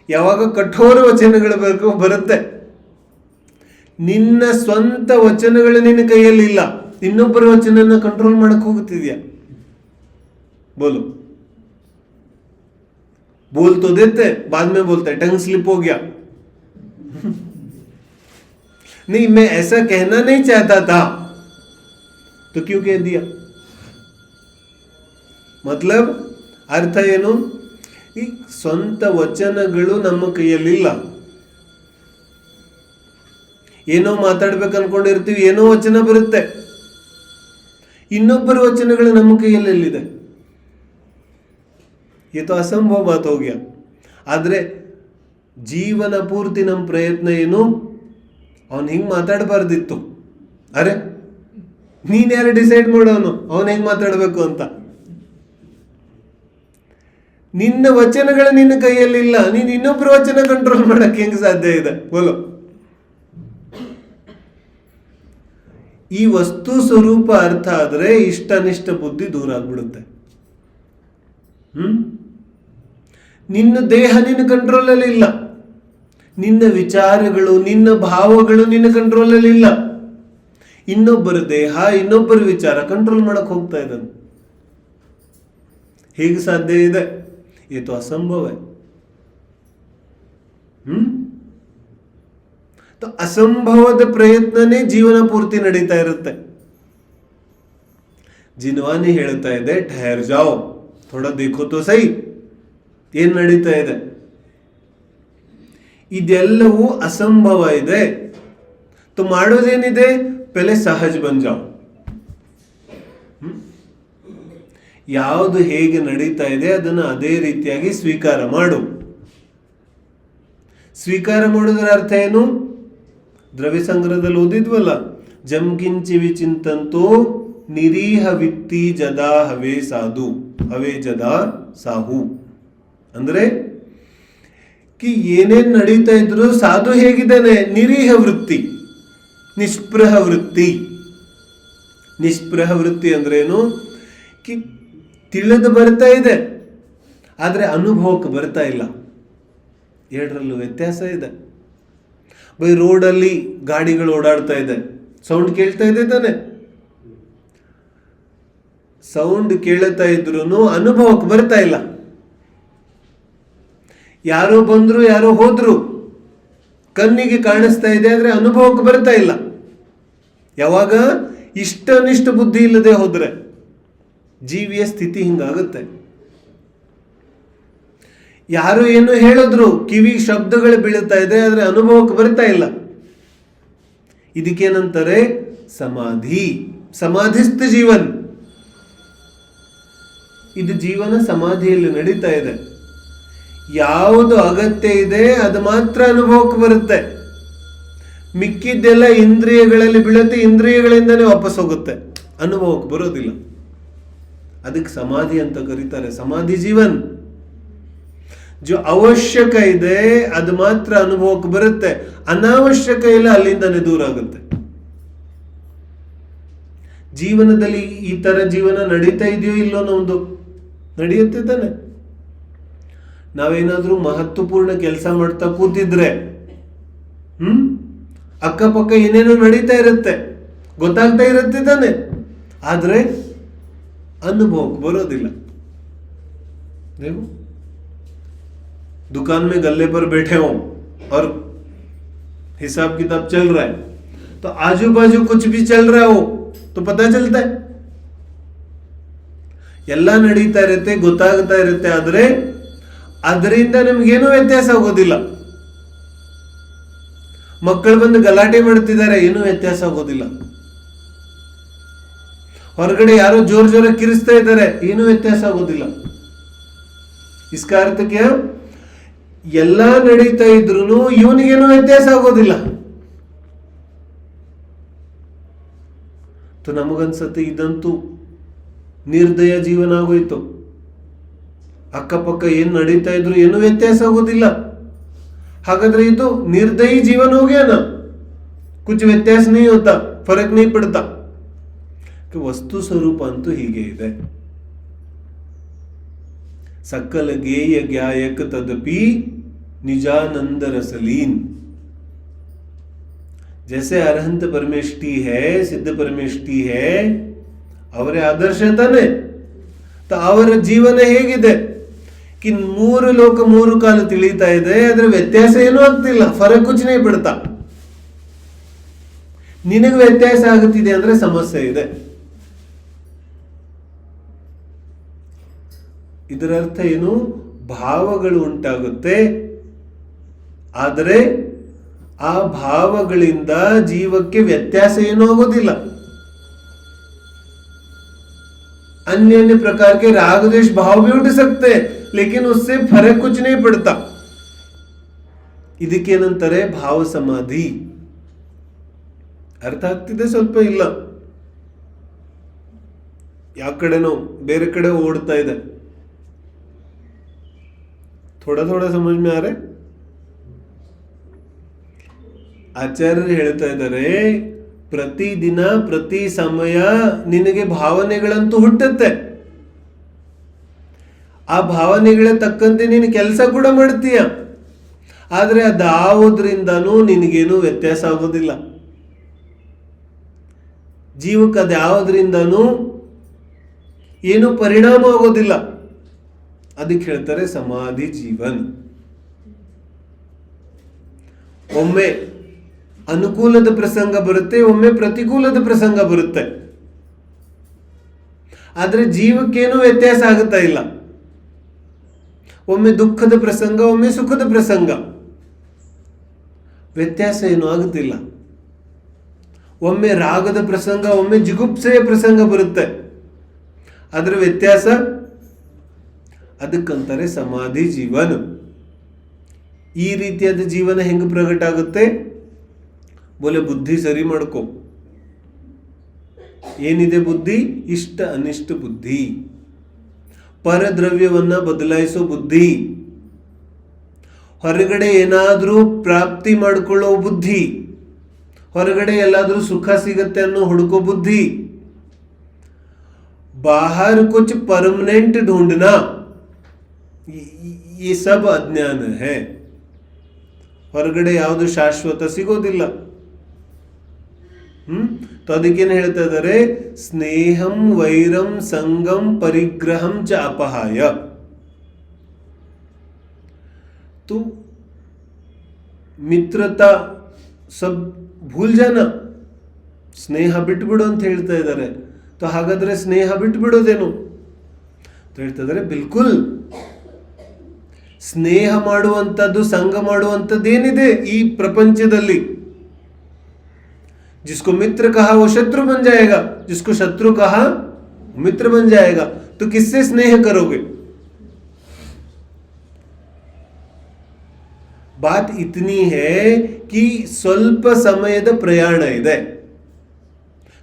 ಯಾವಾಗ ಕಠೋರ ವಚನಗಳು ಬರಬೇಕು ಬರುತ್ತೆ. ನಿನ್ನ ಸ್ವಂತ ವಚನಗಳು ನಿನ್ನ ಕೈಯಲ್ಲಿ ಇಲ್ಲ, ಇನ್ನೊಬ್ಬರ ವಚನ ಕಂಟ್ರೋಲ್ ಮಾಡಕ್ ಹೋಗುತ್ತಿದ್ಯಾ? बोलो, बोल तो देते, बाद में बोलते टंग स्लिप हो गया. नहीं, मैं ऐसा कहना नहीं चाहता था, तो क्यों कह दिया? मतलब ಅರ್ಥ ಏನು? ಈ ಸ್ವಂತ ವಚನಗಳು ನಮ್ಮ ಕೈಯಲ್ಲಿಲ್ಲ. ಏನೋ ಮಾತಾಡ್ಬೇಕು ಅನ್ಕೊಂಡಿರ್ತೀವಿ, ಏನೋ ವಚನ ಬರುತ್ತೆ, ಇನ್ನೊಬ್ಬರ ವಚನಗಳು ನಮ್ಮ ಕೈಯಲ್ಲಿ ಎಲ್ಲಿದೆ? ಇದು ಅಸಂಭವ ಬಾತ್ ಹೋಗ್ಯ. ಆದ್ರೆ ಜೀವನ ಪೂರ್ತಿ ನಮ್ಮ ಪ್ರಯತ್ನ ಏನು? ಅವನ್ ಹಿಂಗ್ ಮಾತಾಡಬಾರ್ದಿತ್ತು. ಅರೆ, ನೀನ್ ಯಾರು ಡಿಸೈಡ್ ಮಾಡೋನು ಅವನ್ ಹೆಂಗ್ ಮಾತಾಡ್ಬೇಕು ಅಂತ? ನಿನ್ನ ವಚನಗಳು ನಿನ್ನ ಕೈಯಲ್ಲಿಲ್ಲ, ನೀನ್ ಇನ್ನೊಬ್ಬರ ವಚನ ಕಂಟ್ರೋಲ್ ಮಾಡಕ್ಕೆ ಹೆಂಗ್ ಸಾಧ್ಯ ಇದೆ? ಬೋಲೋ. ಈ ವಸ್ತು ಸ್ವರೂಪ ಅರ್ಥ ಆದ್ರೆ ಇಷ್ಟ ಅನಿಷ್ಟ ಬುದ್ಧಿ ದೂರ ಆಗ್ಬಿಡುತ್ತೆ. ನಿನ್ನ ದೇಹ ನಿನ್ನ ಕಂಟ್ರೋಲ್ ಅಲ್ಲಿ ಇಲ್ಲ, ನಿನ್ನ ವಿಚಾರಗಳು ನಿನ್ನ ಭಾವಗಳು ನಿನ್ನ ಕಂಟ್ರೋಲ್ ಅಲ್ಲಿ ಇಲ್ಲ. ಇನ್ನೊಬ್ಬರ ದೇಹ ಇನ್ನೊಬ್ಬರ ವಿಚಾರ ಕಂಟ್ರೋಲ್ ಮಾಡಕ್ ಹೋಗ್ತಾ ಇದ್ದಾನೆ. ಹೇಗೆ ಸಾಧ್ಯ ಇದೆ? ಇದು ಅಸಂಭವ. ಅಸಂಭವದ ಪ್ರಯತ್ನನೇ ಜೀವನ ಪೂರ್ತಿ ನಡೀತಾ ಇರುತ್ತೆ. ಜಿನ್ವಾನಿ ಹೇಳ್ತಾ ಇದೆ, ಠಹರ್ ಜಾओ, ಥೋಡಾ ದೇಖೋ ತೋ ಸೈ, ಏನ್ ನಡೀತಾ ಇದೆ? ಇದೆಲ್ಲವೂ ಅಸಂಭವ ಇದೆ. तो ಮಾಡೋದೇನಿದೆ? ಪೆಲೆ ಸಹಜ್ ಬನ್ ಜಾओ. ಯಾವುದು ಹೇಗೆ ನಡೀತಾ ಇದೆ ಅದನ್ನು ಅದೇ ರೀತಿಯಾಗಿ ಸ್ವೀಕಾರ ಮಾಡು. ಸ್ವೀಕಾರ ಮಾಡೋದರ ಅರ್ಥ ಏನು? ದ್ರವ್ಯ ಸಂಗ್ರಹದಲ್ಲಿ ಓದಿದ್ವಲ್ಲ, ಜಂಕಿಂಚಿ ವಿಚಿಂತಂತೋ ನಿರೀಹ ವಿತ್ತಿ ಜದಾ ಹವೇ ಸಾಧು ಹವೇ ಜದಾ ಸಾಹು. ಅಂದ್ರೆ ಕಿ ಏನೇನ್ ನಡೀತಾ ಇದ್ರು ಸಾಧು ಹೇಗಿದ್ದಾನೆ? ನಿರೀಹ ವೃತ್ತಿ, ನಿಷ್ಪ್ರಹ ವೃತ್ತಿ. ನಿಷ್ಪ್ರಹ ವೃತ್ತಿ ಅಂದ್ರೇನು? ಕಿ ತಿಳಿದು ಬರ್ತಾ ಇದೆ ಆದ್ರೆ ಅನುಭವಕ್ಕೆ ಬರ್ತಾ ಇಲ್ಲ. ಎರಡರಲ್ಲೂ ವ್ಯತ್ಯಾಸ ಇದೆ. ಬೈ ರೋಡಲ್ಲಿ ಗಾಡಿಗಳು ಓಡಾಡ್ತಾ ಇದೆ, ಸೌಂಡ್ ಕೇಳ್ತಾ ಇದೆ ತಾನೆ? ಸೌಂಡ್ ಕೇಳ್ತಾ ಇದ್ರು ಅನುಭವಕ್ಕೆ ಬರ್ತಾ ಇಲ್ಲ. ಯಾರೋ ಬಂದ್ರು ಯಾರೋ ಹೋದ್ರು, ಕಣ್ಣಿಗೆ ಕಾಣಿಸ್ತಾ ಇದೆ ಆದ್ರೆ ಅನುಭವಕ್ಕೆ ಬರ್ತಾ ಇಲ್ಲ. ಯಾವಾಗ? ಇಷ್ಟ ಅನಿಷ್ಟ ಬುದ್ಧಿ ಇಲ್ಲದೆ ಹೋದ್ರೆ ಜೀವಿಯ ಸ್ಥಿತಿ ಹಿಂಗಾಗುತ್ತೆ. ಯಾರು ಏನು ಹೇಳಿದ್ರು, ಕಿವಿ ಶಬ್ದಗಳು ಬೀಳುತ್ತಾ ಇದೆ ಆದ್ರೆ ಅನುಭವಕ್ಕೆ ಬರ್ತಾ ಇಲ್ಲ. ಇದಕ್ಕೇನಂತಾರೆ? ಸಮಾಧಿ. ಸಮಾಧಿಸ್ಥ ಜೀವನ್. ಇದು ಜೀವನ ಸಮಾಧಿಯಲ್ಲಿ ನಡೀತಾ ಇದೆ. ಯಾವುದು ಅಗತ್ಯ ಇದೆ ಅದು ಮಾತ್ರ ಅನುಭವಕ್ಕೆ ಬರುತ್ತೆ. ಮಿಕ್ಕಿದ್ದೆಲ್ಲ ಇಂದ್ರಿಯಗಳಲ್ಲಿ ಬೀಳುತ್ತೆ, ಇಂದ್ರಿಯಗಳಿಂದನೇ ವಾಪಸ್ ಹೋಗುತ್ತೆ, ಅನುಭವಕ್ಕೆ ಬರೋದಿಲ್ಲ. ಅದಕ್ಕೆ ಸಮಾಧಿ ಅಂತ ಕರೀತಾರೆ. ಸಮಾಧಿ ಜೀವನ್. ಜೋ ಅವಶ್ಯಕ ಇದೆ ಅದು ಮಾತ್ರ ಅನುಭವಕ್ಕೆ ಬರುತ್ತೆ, ಅನಾವಶ್ಯಕ ಇಲ್ಲ ಅಲ್ಲಿಂದನೇ ದೂರ ಆಗುತ್ತೆ. ಜೀವನದಲ್ಲಿ ಈ ತರ ಜೀವನ ನಡೀತಾ ಇದೆಯೋ ಇಲ್ಲೋ ನಮ್ದು? ನಡೆಯುತ್ತೆ ತಾನೆ. ನಾವೇನಾದ್ರೂ ಮಹತ್ವಪೂರ್ಣ ಕೆಲಸ ಮಾಡ್ತಾ ಕೂತಿದ್ರೆ ಅಕ್ಕಪಕ್ಕ ಏನೇನೋ ನಡೀತಾ ಇರುತ್ತೆ, ಗೊತ್ತಾಗ್ತಾ ಇರುತ್ತೆ ತಾನೆ, ಆದ್ರೆ ಅನುಭವಕ್ಕೆ ಬರೋದಿಲ್ಲ. देखो दुकान में गल्ले पर बैठे हो और हिसाब किताब चल रहा है, तो आजू बाजू कुछ भी चल रहा हो तो पता चलता है. ಎಲ್ಲ ನಡೀತಾ ಇರುತ್ತೆ, ಗೊತ್ತಾಗ್ತಾ ಇರುತ್ತೆ, ಆದ್ರೆ ಅದರಿಂದ ನಮ್ಗೇನು ವ್ಯತ್ಯಾಸ ಆಗೋದಿಲ್ಲ. ಮಕ್ಕಳು ಬಂದು ಗಲಾಟೆ ಮಾಡ್ತಿದ್ದಾರೆ, ಏನೂ ವ್ಯತ್ಯಾಸ ಆಗೋದಿಲ್ಲ. ಹೊರಗಡೆ ಯಾರೋ ಜೋರ್ ಜೋರ ಕಿರಿಸ್ತಾ ಇದ್ದಾರೆ, ಏನೂ ವ್ಯತ್ಯಾಸ ಆಗೋದಿಲ್ಲ. इसका अर्थ क्या? ಎಲ್ಲ ನಡೀತಾ ಇದ್ರು ಇವನಿಗೇನು ವ್ಯತ್ಯಾಸ ಆಗೋದಿಲ್ಲ. ನಮಗನ್ಸತ್ತೆ ಇದಂತೂ ನಿರ್ದಯ ಜೀವನ ಆಗೋಯ್ತು, ಅಕ್ಕಪಕ್ಕ ಏನ್ ನಡೀತಾ ಇದ್ರು ಏನು ವ್ಯತ್ಯಾಸ ಆಗೋದಿಲ್ಲ. ಹಾಗಾದ್ರೆ ಇದು ನಿರ್ದಯಿ ಜೀವನ हो गया ना, कुछ ವ್ಯತ್ಯಾಸ नहीं होता, फर्क नहीं पड़ता. ವಸ್ತು ಸ್ವರೂಪ ಅಂತೂ ಹೀಗೆ ಇದೆ. सकल गेय ज्ञायक तदपि निजानंद रसलीन. जैसे अरहंत परमेष्टि है, सिद्ध परमेष्टि है, ಅವರೇ ಆದರ್ಶ ತಾನೆ. ಅವರ ಜೀವನ ಹೇಗಿದೆ कि ಮೂರು ಲೋಕ ಮೂರು ಕಾಲ ತಿಳಿತಾ ಇದೆ, ಅದರ ವ್ಯತ್ಯಾಸ ಏನೂ ಆಗ್ತಿಲ್ಲ, ಫರಕ್ ಕುಚ್ नहीं पड़ता. ನಿನಗೆ ವ್ಯತ್ಯಾಸ ಆಗುತ್ತಿದೆ ಅಂದ್ರೆ ಸಮಸ್ಯೆ ಇದೆ. ಇದರ ಅರ್ಥ ಏನು? ಭಾವಗಳು ಉಂಟಾಗುತ್ತೆ, ಆದರೆ ಆ ಭಾವಗಳಿಂದ ಜೀವಕ್ಕೆ ವ್ಯತ್ಯಾಸ ಏನೂ ಆಗೋದಿಲ್ಲ. अन्य अन्य प्रकार के राग द्वेष भाव भी उठ सकते हैं, लेकिन उससे फर्क कुछ नहीं पड़ता. ಇದಕ್ಕೇನಂತಾರೆ? ಭಾವ ಸಮಾಧಿ. ಅರ್ಥ ಆಗ್ತಿದೆ? ಸ್ವಲ್ಪ ಇಲ್ಲ, ಯಾವ ಕಡೆನೋ ಬೇರೆ ಕಡೆ ಓಡ್ತಾ ಇದೆ. थोड़ा थोड़ा समझ में आ रहा है? ಆಚಾರ್ಯರು ಹೇಳ್ತಾ ಇದ್ದಾರೆ, ಪ್ರತಿದಿನ ಪ್ರತಿ ಸಮಯ ನಿನಗೆ ಭಾವನೆಗಳಂತೂ ಹುಟ್ಟುತ್ತೆ. ಆ ಭಾವನೆಗಳ ತಕ್ಕಂತೆ ನೀನು ಕೆಲಸ ಕೂಡ ಮಾಡ್ತೀಯ, ಆದ್ರೆ ಅದಾವುದ್ರಿಂದನೂ ನಿನಗೇನು ವ್ಯತ್ಯಾಸ ಆಗೋದಿಲ್ಲ. ಜೀವಕ್ಕೆ ಅದ್ಯಾವುದ್ರಿಂದನೂ ಏನು ಪರಿಣಾಮ ಆಗೋದಿಲ್ಲ. ಅದಕ್ಕೆ ಹೇಳ್ತಾರೆ ಸಮಾಧಿ ಜೀವನ್. ಒಮ್ಮೆ ಅನುಕೂಲದ ಪ್ರಸಂಗ ಬರುತ್ತೆ, ಒಮ್ಮೆ ಪ್ರತಿಕೂಲದ ಪ್ರಸಂಗ ಬರುತ್ತೆ, ಆದ್ರೆ ಜೀವಕ್ಕೇನು ವ್ಯತ್ಯಾಸ ಆಗುತ್ತಾ ಇಲ್ಲ. ಒಮ್ಮೆ ದುಃಖದ ಪ್ರಸಂಗ, ಒಮ್ಮೆ ಸುಖದ ಪ್ರಸಂಗ, ವ್ಯತ್ಯಾಸ ಏನು ಆಗುತ್ತಿಲ್ಲ. ಒಮ್ಮೆ ರಾಗದ ಪ್ರಸಂಗ, ಒಮ್ಮೆ ಜಿಗುಪ್ಸೆಯ ಪ್ರಸಂಗ ಬರುತ್ತೆ, ಅದರ ವ್ಯತ್ಯಾಸ. ಅದಕ್ಕಂತಾರೆ ಸಮಾಧಿ ಜೀವನ. ಈ ರೀತಿಯಾದ ಜೀವನ ಹೆಂಗೆ ಪ್ರಗಟ ಆಗುತ್ತೆ? ಬೋಲೆ ಬುದ್ಧಿ ಸರಿ ಮಾಡ್ಕೋ. ಏನಿದೆ ಬುದ್ಧಿ? ಇಷ್ಟ ಅನಿಷ್ಟ ಬುದ್ಧಿ, ಪರದ್ರವ್ಯವನ್ನ ಬದಲಾಯಿಸೋ ಬುದ್ಧಿ, ಹೊರಗಡೆ ಏನಾದ್ರೂ ಪ್ರಾಪ್ತಿ ಮಾಡ್ಕೊಳ್ಳೋ ಬುದ್ಧಿ, ಹೊರಗಡೆ ಎಲ್ಲಾದ್ರೂ ಸುಖ ಸಿಗತ್ತೆ ಅನ್ನೋ ಹುಡುಕೋ ಬುದ್ಧಿ. बाहर कुछ परमानेंट ढूंढना, ये सब ಅಜ್ಞಾನ है. ಹೊರಗಡೆ ಯಾವುದು ಶಾಶ್ವತ ಸಿಗೋದಿಲ್ಲ. ಅದಕ್ಕೇನು ಹೇಳ್ತಾ ಇದ್ದಾರೆ? ಸ್ನೇಹಂ ವೈರಂ ಸಂಗಂ ಪರಿಗ್ರಹಂ ಚ ಅಪಹಾಯ. तो ಮಿತ್ರತಾ ಸಬ್ ಭೂಲ್ ಜಾನ, ಸ್ನೇಹ ಬಿಟ್ಬಿಡು ಅಂತ ಹೇಳ್ತಾ ಇದ್ದಾರೆ. तो ಹಾಗಾದ್ರೆ ಸ್ನೇಹ ಬಿಟ್ಬಿಡೋದೇನು ಅಂತ ಹೇಳ್ತಾ ಇದ್ದಾರೆ? ಬಿಲ್ಕುಲ್. ಸ್ನೇಹ ಮಾಡುವಂಥದ್ದು, ಸಂಗ ಮಾಡುವಂಥದ್ದು ಏನಿದೆ ಈ ಪ್ರಪಂಚದಲ್ಲಿ, जिसको मित्र कहा वो शत्रु बन जाएगा, जिसको शत्रु कहा मित्र बन जाएगा. तो किससे स्नेह करोगे? ಬಾತ್ ಇತನಿ ಹೇ ಕಿ ಸ್ವಲ್ಪ ಸಮಯದ ಪ್ರಯಾಣ ಇದೆ.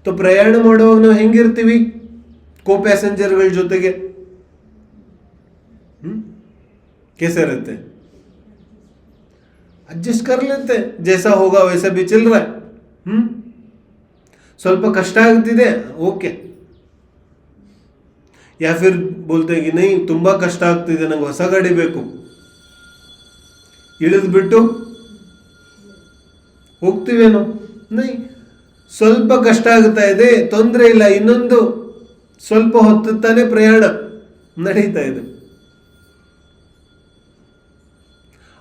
ತೋ ಪ್ರಯಾಣ ಮಾಡುವಾಗ ನಾವು ಹೆಂಗಿರ್ತೀವಿ ಕೋ ಪ್ಯಾಸೆಂಜರ್ಗಳ ಜೊತೆಗೆ? कैसे रहते हैं? एडजस्ट कर लेते हैं, जैसा होगा वैसा भी चल रहा है. ಸ್ವಲ್ಪ ಕಷ್ಟ ಆಗ್ತಿದೆ, ಓಕೆ. ಯಾ ಫಿರ್ ಬೋಲ್ತೆ कि नहीं ತುಂಬಾ ಕಷ್ಟ ಆಗ್ತಿದೆ, ನಂಗೆ ಹೊಸ ಗಾಡಿ ಬೇಕು, ಇಳಿದು ಬಿಟ್ಟು ಹೋಗ್ತೀವೇನೋ? ನೈ, ಸ್ವಲ್ಪ ಕಷ್ಟ ಆಗ್ತಾ ಇದೆ, ತೊಂದರೆ ಇಲ್ಲ, ಇನ್ನೊಂದು ಸ್ವಲ್ಪ ಹೊತ್ತು ತಾನೇ ಪ್ರಯಾಣ ನಡೀತಾ ಇದೆ.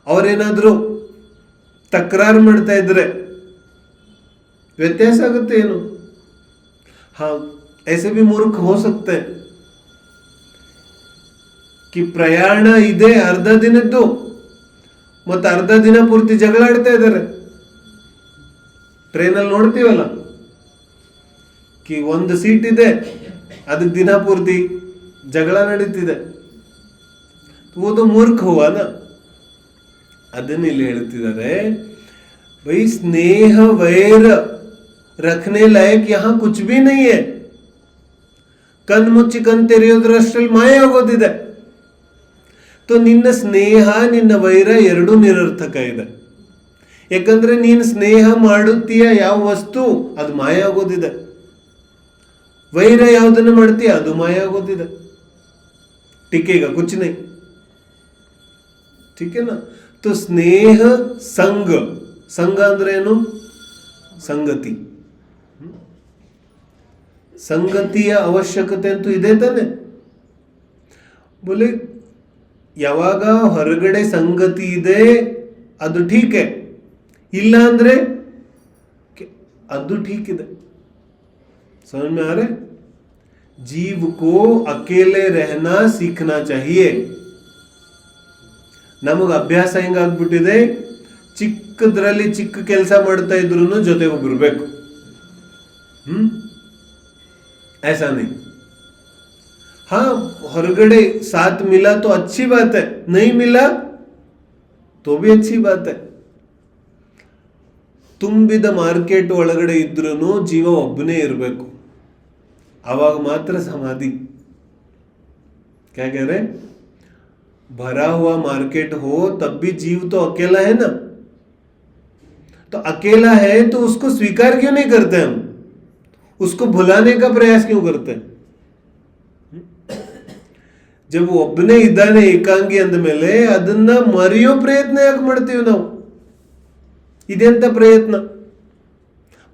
ಅವರೇನಾದರೂ ತಕರಾರು ಮಾಡ್ತಾ ಇದ್ರೆ ವ್ಯತ್ಯಾಸ ಆಗುತ್ತೆ ಏನು? ಹಾ, ऐसे भी मूर्ख हो सकते हैं कि ಪ್ರಯಾಣ ಇದೆ ಅರ್ಧ ದಿನದ್ದು, ಮತ್ತೆ ಅರ್ಧ ದಿನ ಪೂರ್ತಿ ಜಗಳ ಆಡ್ತಾ ಇದ್ದಾರೆ. ಟ್ರೈನಲ್ಲಿ ನೋಡ್ತೀವಲ್ಲ, ಕಿ ಒಂದು ಸೀಟ್ ಇದೆ, ಅದಕ್ಕೆ ದಿನ ಪೂರ್ತಿ ಜಗಳ ನಡೀತಿದೆ. ಓದು ಮೂರ್ಖ ಹುವಾನ. ಅದನ್ನ ಇಲ್ಲಿ ಹೇಳ್ತಿದ್ದಾರೆ, ಬೈ ಸ್ನೇಹ ವೈರ ರಖನೆ ಲಾಯಕ್ ಯಹಾ ಕುಚ್ ಬಿ ನಹೀ ಹೈ. ಕಣ್ ಮುಚ್ಚಿ ಕಣ್ ತೆರೆಯೋದ್ರಷ್ಟರಲ್ಲಿ ಮಾಯ ಆಗೋದಿದೆ. ತೋ ನಿನ್ನ ಸ್ನೇಹ ನಿನ್ನ ವೈರ ಎರಡೂ ನಿರರ್ಥಕ ಇದೆ. ಯಾಕಂದ್ರೆ ನೀನು ಸ್ನೇಹ ಮಾಡುತ್ತೀಯ ಯಾವ ವಸ್ತು ಅದು ಮಾಯ ಆಗೋದಿದೆ, ವೈರ ಯಾವುದನ್ನು ಮಾಡ್ತೀಯ ಅದು ಮಾಯ ಆಗೋದಿದೆ. ಟಿಕೆಗ ಕುಚ್ ನಹೀ, ठीक है ना? तो ಸ್ನೇಹ ಸಂಘ, ಸಂಘ ಅಂದ್ರೆ ಏನು? ಸಂಗತಿ. ಸಂಗತಿಯ ಅವಶ್ಯಕತೆ ಅಂತೂ ಇದೆ ತಾನೆ. ಬೋಲೆ ಯಾವಾಗ ಹೊರಗಡೆ ಸಂಗತಿ ಇದೆ ಅದು ಠೀಕೆ, ಇಲ್ಲ ಅಂದ್ರೆ ಅದು ಠೀಕ್ ಇದೆ. समझ में आ रहा है? जीव को अकेले रहना सीखना चाहिए. ನಮಗೆ ಅಭ್ಯಾಸ ಹೆಂಗಾಗ್ಬಿಟ್ಟಿದೆ, ಚಿಕ್ಕದ್ರಲ್ಲಿ ಚಿಕ್ಕ ಕೆಲಸ ಮಾಡ್ತಾ ಇದ್ರು ಜೊತೆ ಒಬ್ಬಿರ್ಬೇಕು. ऐसा नहीं. हाँ, ಹೊರಗಡೆ साथ मिला तो अच्छी बात है, नहीं मिला तो भी अच्छी बात है. ತುಂಬಿದ ಮಾರ್ಕೆಟ್ ಒಳಗಡೆ ಇದ್ರೂ ಜೀವ ಒಬ್ಬನೇ ಇರಬೇಕು, ಆವಾಗ ಮಾತ್ರ ಸಮಾಧಿ. क्या कह रहे? भरा हुआ मार्केट हो तब भी जीव तो अकेला है ना. तो अकेला है तो उसको स्वीकार क्यों नहीं करते हम? उसको भुलाने का प्रयास क्यों करते हैं? जब ಒಬ್ಬನೇ ಇದ್ದಾನೆ ಏಕಾಂಗಿ ಅಂದ ಮೇಲೆ ಅದನ್ನ ಮರೆಯೋ ಪ್ರಯತ್ನ ಯಾಕೆ ಮಾಡ್ತೀವಿ ನಾವು? ಇದೆಂತ ಪ್ರಯತ್ನ?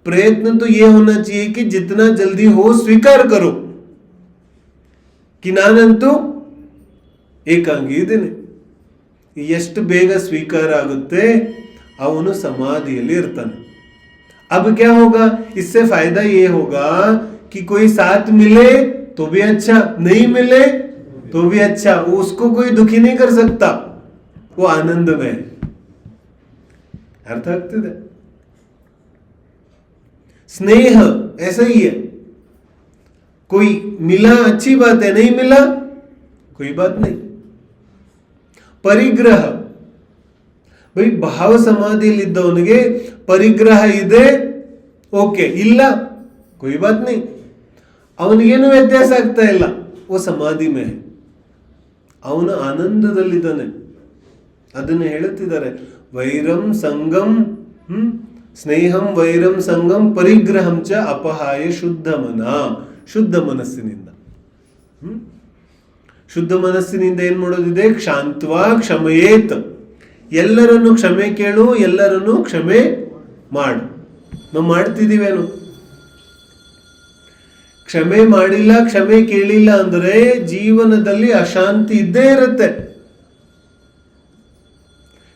प्रयत्न तो ये होना चाहिए कि जितना जल्दी हो स्वीकार करो कि ನಾನಂತೂ ಏಕಾಂಗಿ ಇದ್ದೇನೆ. ಎಷ್ಟು ಬೇಗ ಸ್ವೀಕಾರ ಆಗುತ್ತೆ ಅವನು ಸಮಾಧಿಯಲ್ಲಿ ಇರ್ತಾನೆ. अब क्या होगा? इससे फायदा ये होगा कि कोई साथ मिले तो भी अच्छा, नहीं मिले तो भी अच्छा, उसको कोई दुखी नहीं कर सकता, वो आनंद में है. अर्थ ಆಗ್ತಿದೆ? स्नेह ऐसा ही है, कोई मिला अच्छी बात है, नहीं मिला कोई बात नहीं. ಪರಿಗ್ರಹ, ಬೈ ಭಾವ ಸಮಾಧಿಯಲ್ಲಿದ್ದವನಿಗೆ ಪರಿಗ್ರಹ ಇದೆ, ಓಕೆ, ಇಲ್ಲ कोई बात नहीं, ಅವನಿಗೇನು ವ್ಯತ್ಯಾಸ ಆಗ್ತಾ ಇಲ್ಲ, ಓ ಸಮಾಧಿ ಮೇ, ಅವನು ಆನಂದದಲ್ಲಿದ್ದಾನೆ. ಅದನ್ನು ಹೇಳುತ್ತಿದ್ದಾರೆ, ವೈರಂ ಸಂಗಂ ಸ್ನೇಹಂ ವೈರಂ ಸಂಗಂ ಪರಿಗ್ರಹಂ ಚ ಅಪಹಾಯ ಶುದ್ಧ ಮನ. ಶುದ್ಧ ಮನಸ್ಸಿನಿಂದ, ಶುದ್ಧ ಮನಸ್ಸಿನಿಂದ ಏನ್ ಮಾಡೋದಿದೆ? ಕ್ಷಾಂತ್ವಾ ಕ್ಷಮಯೇತ್, ಎಲ್ಲರನ್ನು ಕ್ಷಮೆ ಕೇಳು, ಎಲ್ಲರನ್ನು ಕ್ಷಮೆ ಮಾಡು. ನಾವು ಮಾಡ್ತಿದೀವೇನು? ಕ್ಷಮೆ ಮಾಡಿಲ್ಲ, ಕ್ಷಮೆ ಕೇಳಿಲ್ಲ ಅಂದ್ರೆ ಜೀವನದಲ್ಲಿ ಅಶಾಂತಿ ಇದ್ದೇ ಇರುತ್ತೆ.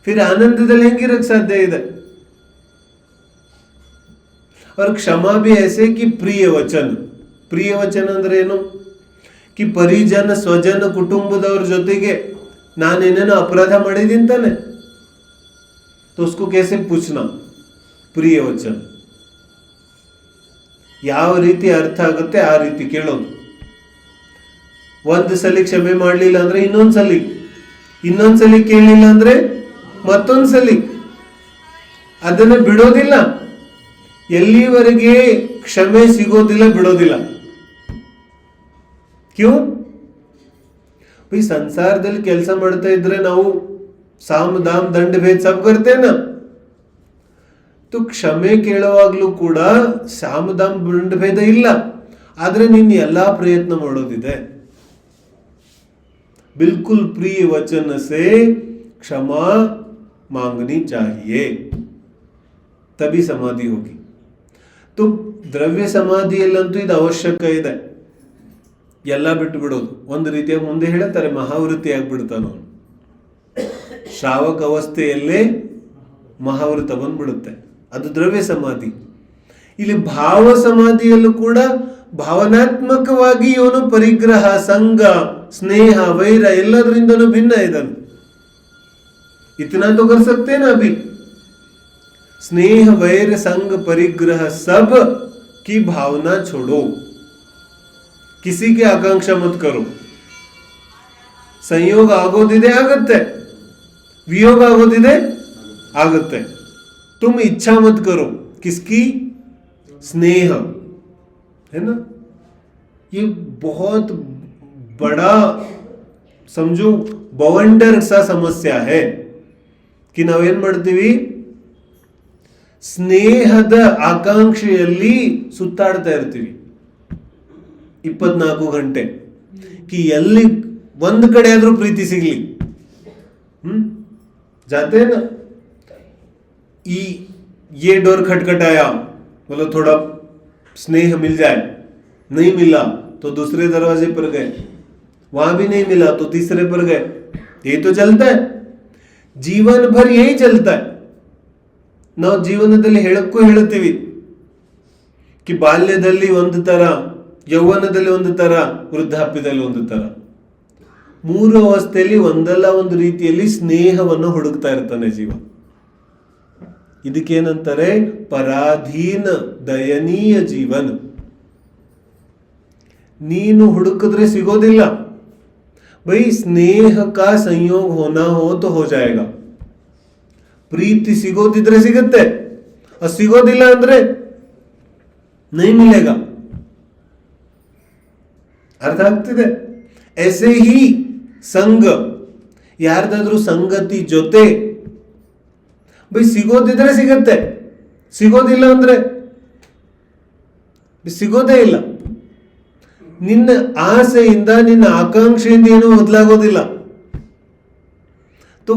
ಫಿರ್ ಆನಂದದಲ್ಲಿ ಹೆಂಗಿರಕ್ ಸಾಧ್ಯ ಇದೆ? और क्षमा भी ऐसे कि प्रिय वचन. प्रिय वचन ಅಂದ್ರೆ ಏನು? कि ಪರಿಜನ ಸ್ವಜನ ಕುಟುಂಬದವ್ರ ಜೊತೆಗೆ ನಾನೇನೇನೋ ಅಪರಾಧ ಮಾಡಿದ್ದೀನಿ ತಾನೆ, तो उसको कैसे पूछना? प्रिय वचन. ಯಾವ ರೀತಿ ಅರ್ಥ ಆಗುತ್ತೆ ಆ ರೀತಿ ಕೇಳೋದು. ಒಂದು ಸಲ ಕ್ಷಮೆ ಮಾಡಲಿಲ್ಲ ಅಂದ್ರೆ ಇನ್ನೊಂದ್ಸಲಿ ಕೇಳಲಿಲ್ಲ ಅಂದ್ರೆ ಮತ್ತೊಂದ್ಸಲಿ ಅದನ್ನ ಬಿಡೋದಿಲ್ಲ, ಎಲ್ಲಿವರೆಗೆ ಕ್ಷಮೆ ಸಿಗೋದಿಲ್ಲ ಬಿಡೋದಿಲ್ಲ. ಕ್ಯೂ ಈ ಸಂಸಾರದಲ್ಲಿ ಕೆಲಸ ಮಾಡ್ತಾ ಇದ್ರೆ ನಾವು ಸಾಮ್ ದಾಮ್ ದಂಡ ಭೇದ ಸಬ್ ಕರ್ತೇನ, ತು ಕ್ಷಮೆ ಕೇಳುವಾಗ್ಲೂ ಕೂಡ ಸಾಮ್ ದಾಮ್ ದಂಡ ಭೇದ ಇಲ್ಲ, ಆದ್ರೆ ನೀನ್ ಎಲ್ಲಾ ಪ್ರಯತ್ನ ಮಾಡೋದಿದೆ. ಬಿಲ್ಕುಲ್ ಪ್ರಿಯ ವಚನ ಸೇ ಕ್ಷಮಾ ಮಾಂಗನಿ ಚಾಹಿಯೇ, ತಬಿ ಸಮಾಧಿ ಹೋಗಿ. ತು ದ್ರವ್ಯ ಸಮಾಧಿಯಲ್ಲಂತೂ ಇದು ಅವಶ್ಯಕ ಇದೆ. ಎಲ್ಲ ಬಿಟ್ಟು ಬಿಡೋದು ಒಂದು ರೀತಿಯಾಗಿ ಮುಂದೆ ಹೇಳ್ತಾರೆ ಮಹಾವೃತ್ತಿ ಆಗ್ಬಿಡ್ತಾನ ಅವನು. ಶ್ರಾವಕ ಅವಸ್ಥೆಯಲ್ಲೇ ಮಹಾವೃತ ಬಂದ್ಬಿಡುತ್ತೆ, ಅದು ದ್ರವ್ಯ ಸಮಾಧಿ. ಇಲ್ಲಿ ಭಾವ ಸಮಾಧಿಯಲ್ಲೂ ಕೂಡ ಭಾವನಾತ್ಮಕವಾಗಿ ಇವನು ಪರಿಗ್ರಹ, ಸಂಘ, ಸ್ನೇಹ, ವೈರ ಎಲ್ಲದರಿಂದನೂ ಭಿನ್ನ ಇದ್ದಾನೆ. इतना तो कर सकते हैं ना अभी, स्नेह वैर संग परिग्रह सब की भावना छोड़ो, किसी की आकांक्षा मत करो. ಸಂಯೋಗ ಆಗೋದಿದೆ ಆಗತ್ತೆ, ವಿಯೋಗ ಆಗೋದಿದೆ ಆಗತ್ತೆ. तुम इच्छा मत करो, किसकी? स्नेह है ना. ये बहुत बड़ा समझो बवंडर सा समस्या है कि ನಾವೇನ್ ಮಾಡ್ತೀವಿ, ಸ್ನೇಹದ ಆಕಾಂಕ್ಷೆಯಲ್ಲಿ ಸುತ್ತಾಡ್ತಾ ಇರ್ತೀವಿ 24 ಗಂಟೆ. कि ಎಲ್ಲಿ ಒಂದ್ ಕಡೆ ಆದ್ರೂ ಪ್ರೀತಿ ಸಿಗ್ಲಿ, जाते हैं ना. ये डोर खटखटाया, बोलो थोड़ा स्नेह मिल जाए, नहीं मिला तो दूसरे दरवाजे पर गए, वहां भी नहीं मिला तो तीसरे पर गए. ये तो चलता है, जीवन भर यही चलता है. ನಾವು ಜೀವನದಲ್ಲಿ ಹೇಳಕ್ಕೂ ಹೇಳ್ತೀವಿ कि ಬಾಲ್ಯದಲ್ಲಿ ಒಂದು ತರ, ಯೌವನದಲ್ಲಿ ಒಂದು ತರ, ವೃದ್ಧಾಪ್ಯದಲ್ಲಿ ಒಂದು ತರ, 3 ಅವಸ್ಥೆಯಲ್ಲಿ ಒಂದಲ್ಲ ಒಂದು ರೀತಿಯಲ್ಲಿ ಸ್ನೇಹವನ್ನು ಹುಡುಕ್ತಾ ಇರ್ತಾನೆ ಜೀವ. ಇದಕ್ಕೇನಂತಾರೆ? ಪರಾಧೀನ ದಯನೀಯ ಜೀವನ. ನೀನು ಹುಡುಕಿದ್ರೆ ಸಿಗೋದಿಲ್ಲ. ಬೈ ಸ್ನೇಹ ಕಾ ಸಂಯೋಗ ಹೋನಾ ಹೋ ತೋ ಹೋ ಜಾಯೇಗಾ. ಪ್ರೀತಿ ಸಿಗೋದಿದ್ರೆ ಸಿಗುತ್ತೆ, ಅದು ಸಿಗೋದಿಲ್ಲ ಅಂದ್ರೆ ನೈ ಮಿಲೇಗಾ. ಅರ್ಥ ಆಗ್ತಿದೆ? ऐसे ही ಸಂಘ, ಯಾರ್ದಾದ್ರೂ ಸಂಗತಿ ಜೊತೆ ಬೈ ಸಿಗೋದಿದ್ರೆ ಸಿಗತ್ತೆ, ಸಿಗೋದಿಲ್ಲ ಅಂದ್ರೆ ಸಿಗೋದೇ ಇಲ್ಲ. ನಿನ್ನ ಆಸೆಯಿಂದ, ನಿನ್ನ ಆಕಾಂಕ್ಷೆಯಿಂದ ಏನೂ ಬದಲಾಗೋದಿಲ್ಲ. तो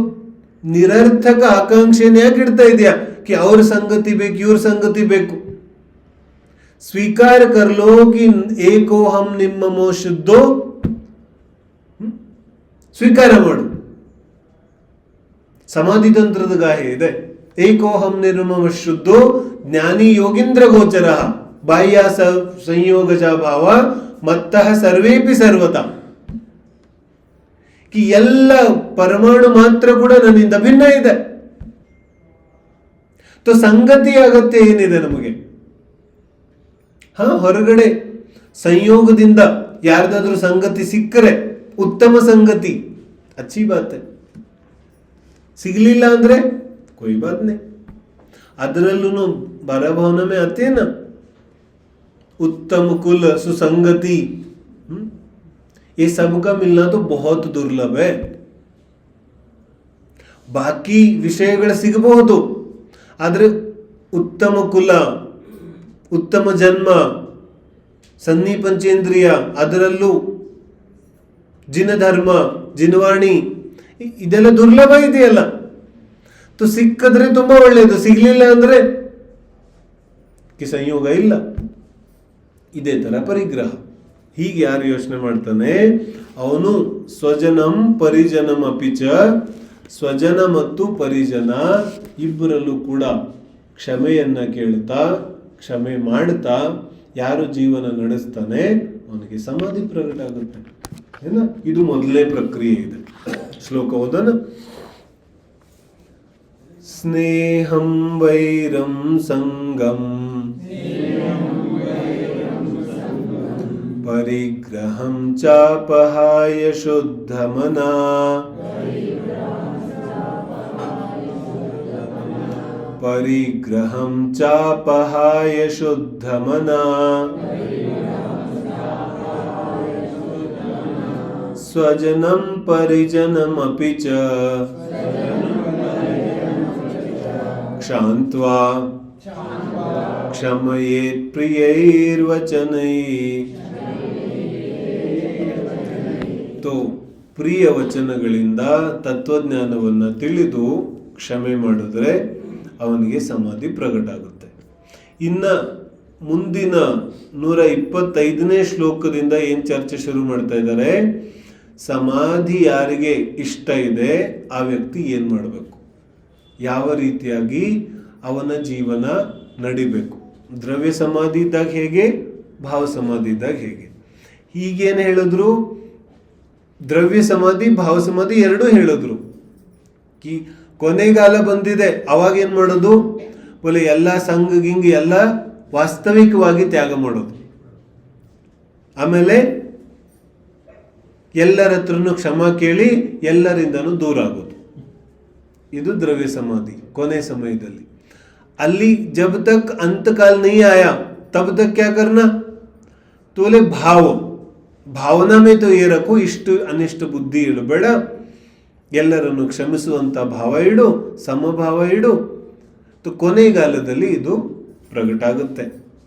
ನಿರರ್ಥಕ ಆಕಾಂಕ್ಷೆನ ಯಾಕೆ ಇಡ್ತಾ ಇದೆಯಾ कि ಅವ್ರ ಸಂಗತಿ ಬೇಕು, ಇವ್ರ ಸಂಗತಿ ಬೇಕು. ಸ್ವೀಕಾರ ಕರ್ಲೋ कि ಏಕೋ ಹಮ್ ನಿಮ್ಮಮೋ ಶುದ್ಧೋ, ಸ್ವೀಕಾರ ಮಾಡು. ಸಮಾಧಿ ತಂತ್ರದ ಗಾಹೆ ಇದೆ. ಏಕೋ ಹಮ್ ನಿರ್ಮಮ ಶುದ್ಧೋ ಜ್ಞಾನಿ ಯೋಗೀಂದ್ರ ಗೋಚರ ಬಾಹ್ಯ ಸಂಯೋಗಜ ಭಾವ ಮತ್ತಃ ಸರ್ವೇಪಿ ಸರ್ವತ. कि ಎಲ್ಲ ಪರಮಾಣು ಮಾತ್ರ ಕೂಡ ನನ್ನಿಂದ ಭಿನ್ನ ಇದೆ. तो ಸಂಗತಿ ಅಗತ್ಯ ಏನಿದೆ ನಮಗೆ? ಹೊರಗಡೆ ಸಂಯೋಗದಿಂದ ಯಾರ್ದಾದ್ರೂ ಸಂಗತಿ ಸಿಕ್ಕರೆ ಉತ್ತಮ ಸಂಗತಿ, ಅಚ್ಚಿ ಬಾತ್ ಹೈ. ಸಿಗಲಿಲ್ಲ ಅಂದ್ರೆ कोई बात नहीं. ಅದರಲ್ಲೂ ಬರಭವನ में आते हैं ना, उत्तम कुल सुसंगति, ये सबका मिलना तो बहुत दुर्लभ है. ಬಾಕಿ ವಿಷಯಗಳು ಸಿಗಬಹುದು, ಆದ್ರೆ ಉತ್ತಮ ಕುಲ, ಉತ್ತಮ ಜನ್ಮ, ಸನ್ನಿ ಪಂಚೇಂದ್ರಿಯ, ಅದರಲ್ಲೂ ಜಿನ ಧರ್ಮ, ಜಿನವಾಣಿ, ಇದೆಲ್ಲ ದುರ್ಲಭ ಇದೆಯಲ್ಲ. तो ಸಿಕ್ಕಿದ್ರೆ ತುಂಬಾ ಒಳ್ಳೆಯದು, ಸಿಗ್ಲಿಲ್ಲ ಅಂದ್ರೆ ಸಂಯೋಗ ಇಲ್ಲ. ಇದೇ ತರ ಪರಿಗ್ರಹ. ಹೀಗೆ ಯಾರು ಯೋಚನೆ ಮಾಡ್ತಾನೆ ಅವನು ಸ್ವಜನಂ ಪರಿಜನಂ ಅಪಿಚ, ಸ್ವಜನ ಮತ್ತು ಪರಿಜನ ಇಬ್ಬರಲ್ಲೂ ಕೂಡ ಕ್ಷಮೆಯನ್ನ ಕೇಳ್ತಾ, ಕ್ಷಮೆ ಮಾಡ್ತಾ ಯಾರು ಜೀವನ ನಡೆಸ್ತಾನೆ ಅವನಿಗೆ ಸಮಾಧಿ ಪ್ರಕಟ ಆಗುತ್ತೆ. ಏನ ಇದು ಮೊದಲನೇ ಪ್ರಕ್ರಿಯೆ ಇದೆ. ಶ್ಲೋಕ ಓದೋಣ. ಸ್ನೇಹಂ ವೈರಂ ಸಂಗಂ ಪರಿಗ್ರಹಂ ಚಾಪಹಾಯ ಶುದ್ಧಮನಾ ಪರಿಗ್ರಹಂ ಚಾಪಹಾಯ ಶುದ್ಧಮನಾ ಸ್ವಜನಂ ಪರಿಜನಮಪಿ ಚ ಕ್ಷಾಂತ್ವಾ ಕ್ಷಮಯೇತ್ ಪ್ರಿಯೈರ್ವಚನೈಃ. ಪ್ರಿಯ ವಚನಗಳಿಂದ ತತ್ವಜ್ಞಾನವನ್ನು ತಿಳಿದು ಕ್ಷಮೆ ಮಾಡಿದ್ರೆ ಅವನಿಗೆ ಸಮಾಧಿ ಪ್ರಕಟ ಆಗುತ್ತೆ. ಇನ್ನು ಮುಂದಿನ 125ನೇ ಶ್ಲೋಕದಿಂದ ಏನು ಚರ್ಚೆ ಶುರು ಮಾಡ್ತಾ ಇದ್ದಾರೆ, ಸಮಾಧಿ ಯಾರಿಗೆ ಇಷ್ಟ ಇದೆ ಆ ವ್ಯಕ್ತಿ ಏನು ಮಾಡಬೇಕು, ಯಾವ ರೀತಿಯಾಗಿ ಅವನ ಜೀವನ ನಡಿಬೇಕು. ದ್ರವ್ಯ ಸಮಾಧಿ ಇದ್ದಾಗ ಹೇಗೆ, ಭಾವ ಸಮಾಧಿ ಇದ್ದಾಗ ಹೇಗೆ. ಹೀಗೇನು ಹೇಳಿದ್ರು, ದ್ರವ್ಯ ಸಮಾಧಿ ಭಾವ ಸಮಾಧಿ ಎರಡೂ ಹೇಳಿದ್ರು. ಕೊನೆಗಾಲ ಬಂದಿದೆ, ಅವಾಗ ಏನು ಮಾಡೋದು, ಬೋಲೆ ಎಲ್ಲ ಸಂಘ ಗಿಂಗ್ ಎಲ್ಲ ವಾಸ್ತವಿಕವಾಗಿ ತ್ಯಾಗ ಮಾಡೋದು. ಆಮೇಲೆ ಎಲ್ಲರ ಹತ್ರನೂ ಕ್ಷಮಾ ಕೇಳಿ ಎಲ್ಲರಿಂದನೂ ದೂರ ಆಗೋದು. ಇದು ದ್ರವ್ಯ ಸಮಾಧಿ ಕೊನೆ ಸಮಯದಲ್ಲಿ. ಅಲ್ಲಿ जब तक अंतकाल नहीं आया तब तक क्या करना, तोले ಭಾವನಾ ಮೇ ತೋ ये रखो, ಇಷ್ಟು ಅನಿಷ್ಟ ಬುದ್ಧಿ ಇಡಬೇಡ, ಎಲ್ಲರನ್ನು ಕ್ಷಮಿಸುವಂತ ಭಾವ ಇಡು, ಸಮಭಾವ ಇಡು. ಕೊನೆಗಾಲದಲ್ಲಿ ಇದು ಪ್ರಕಟ ಆಗುತ್ತೆ.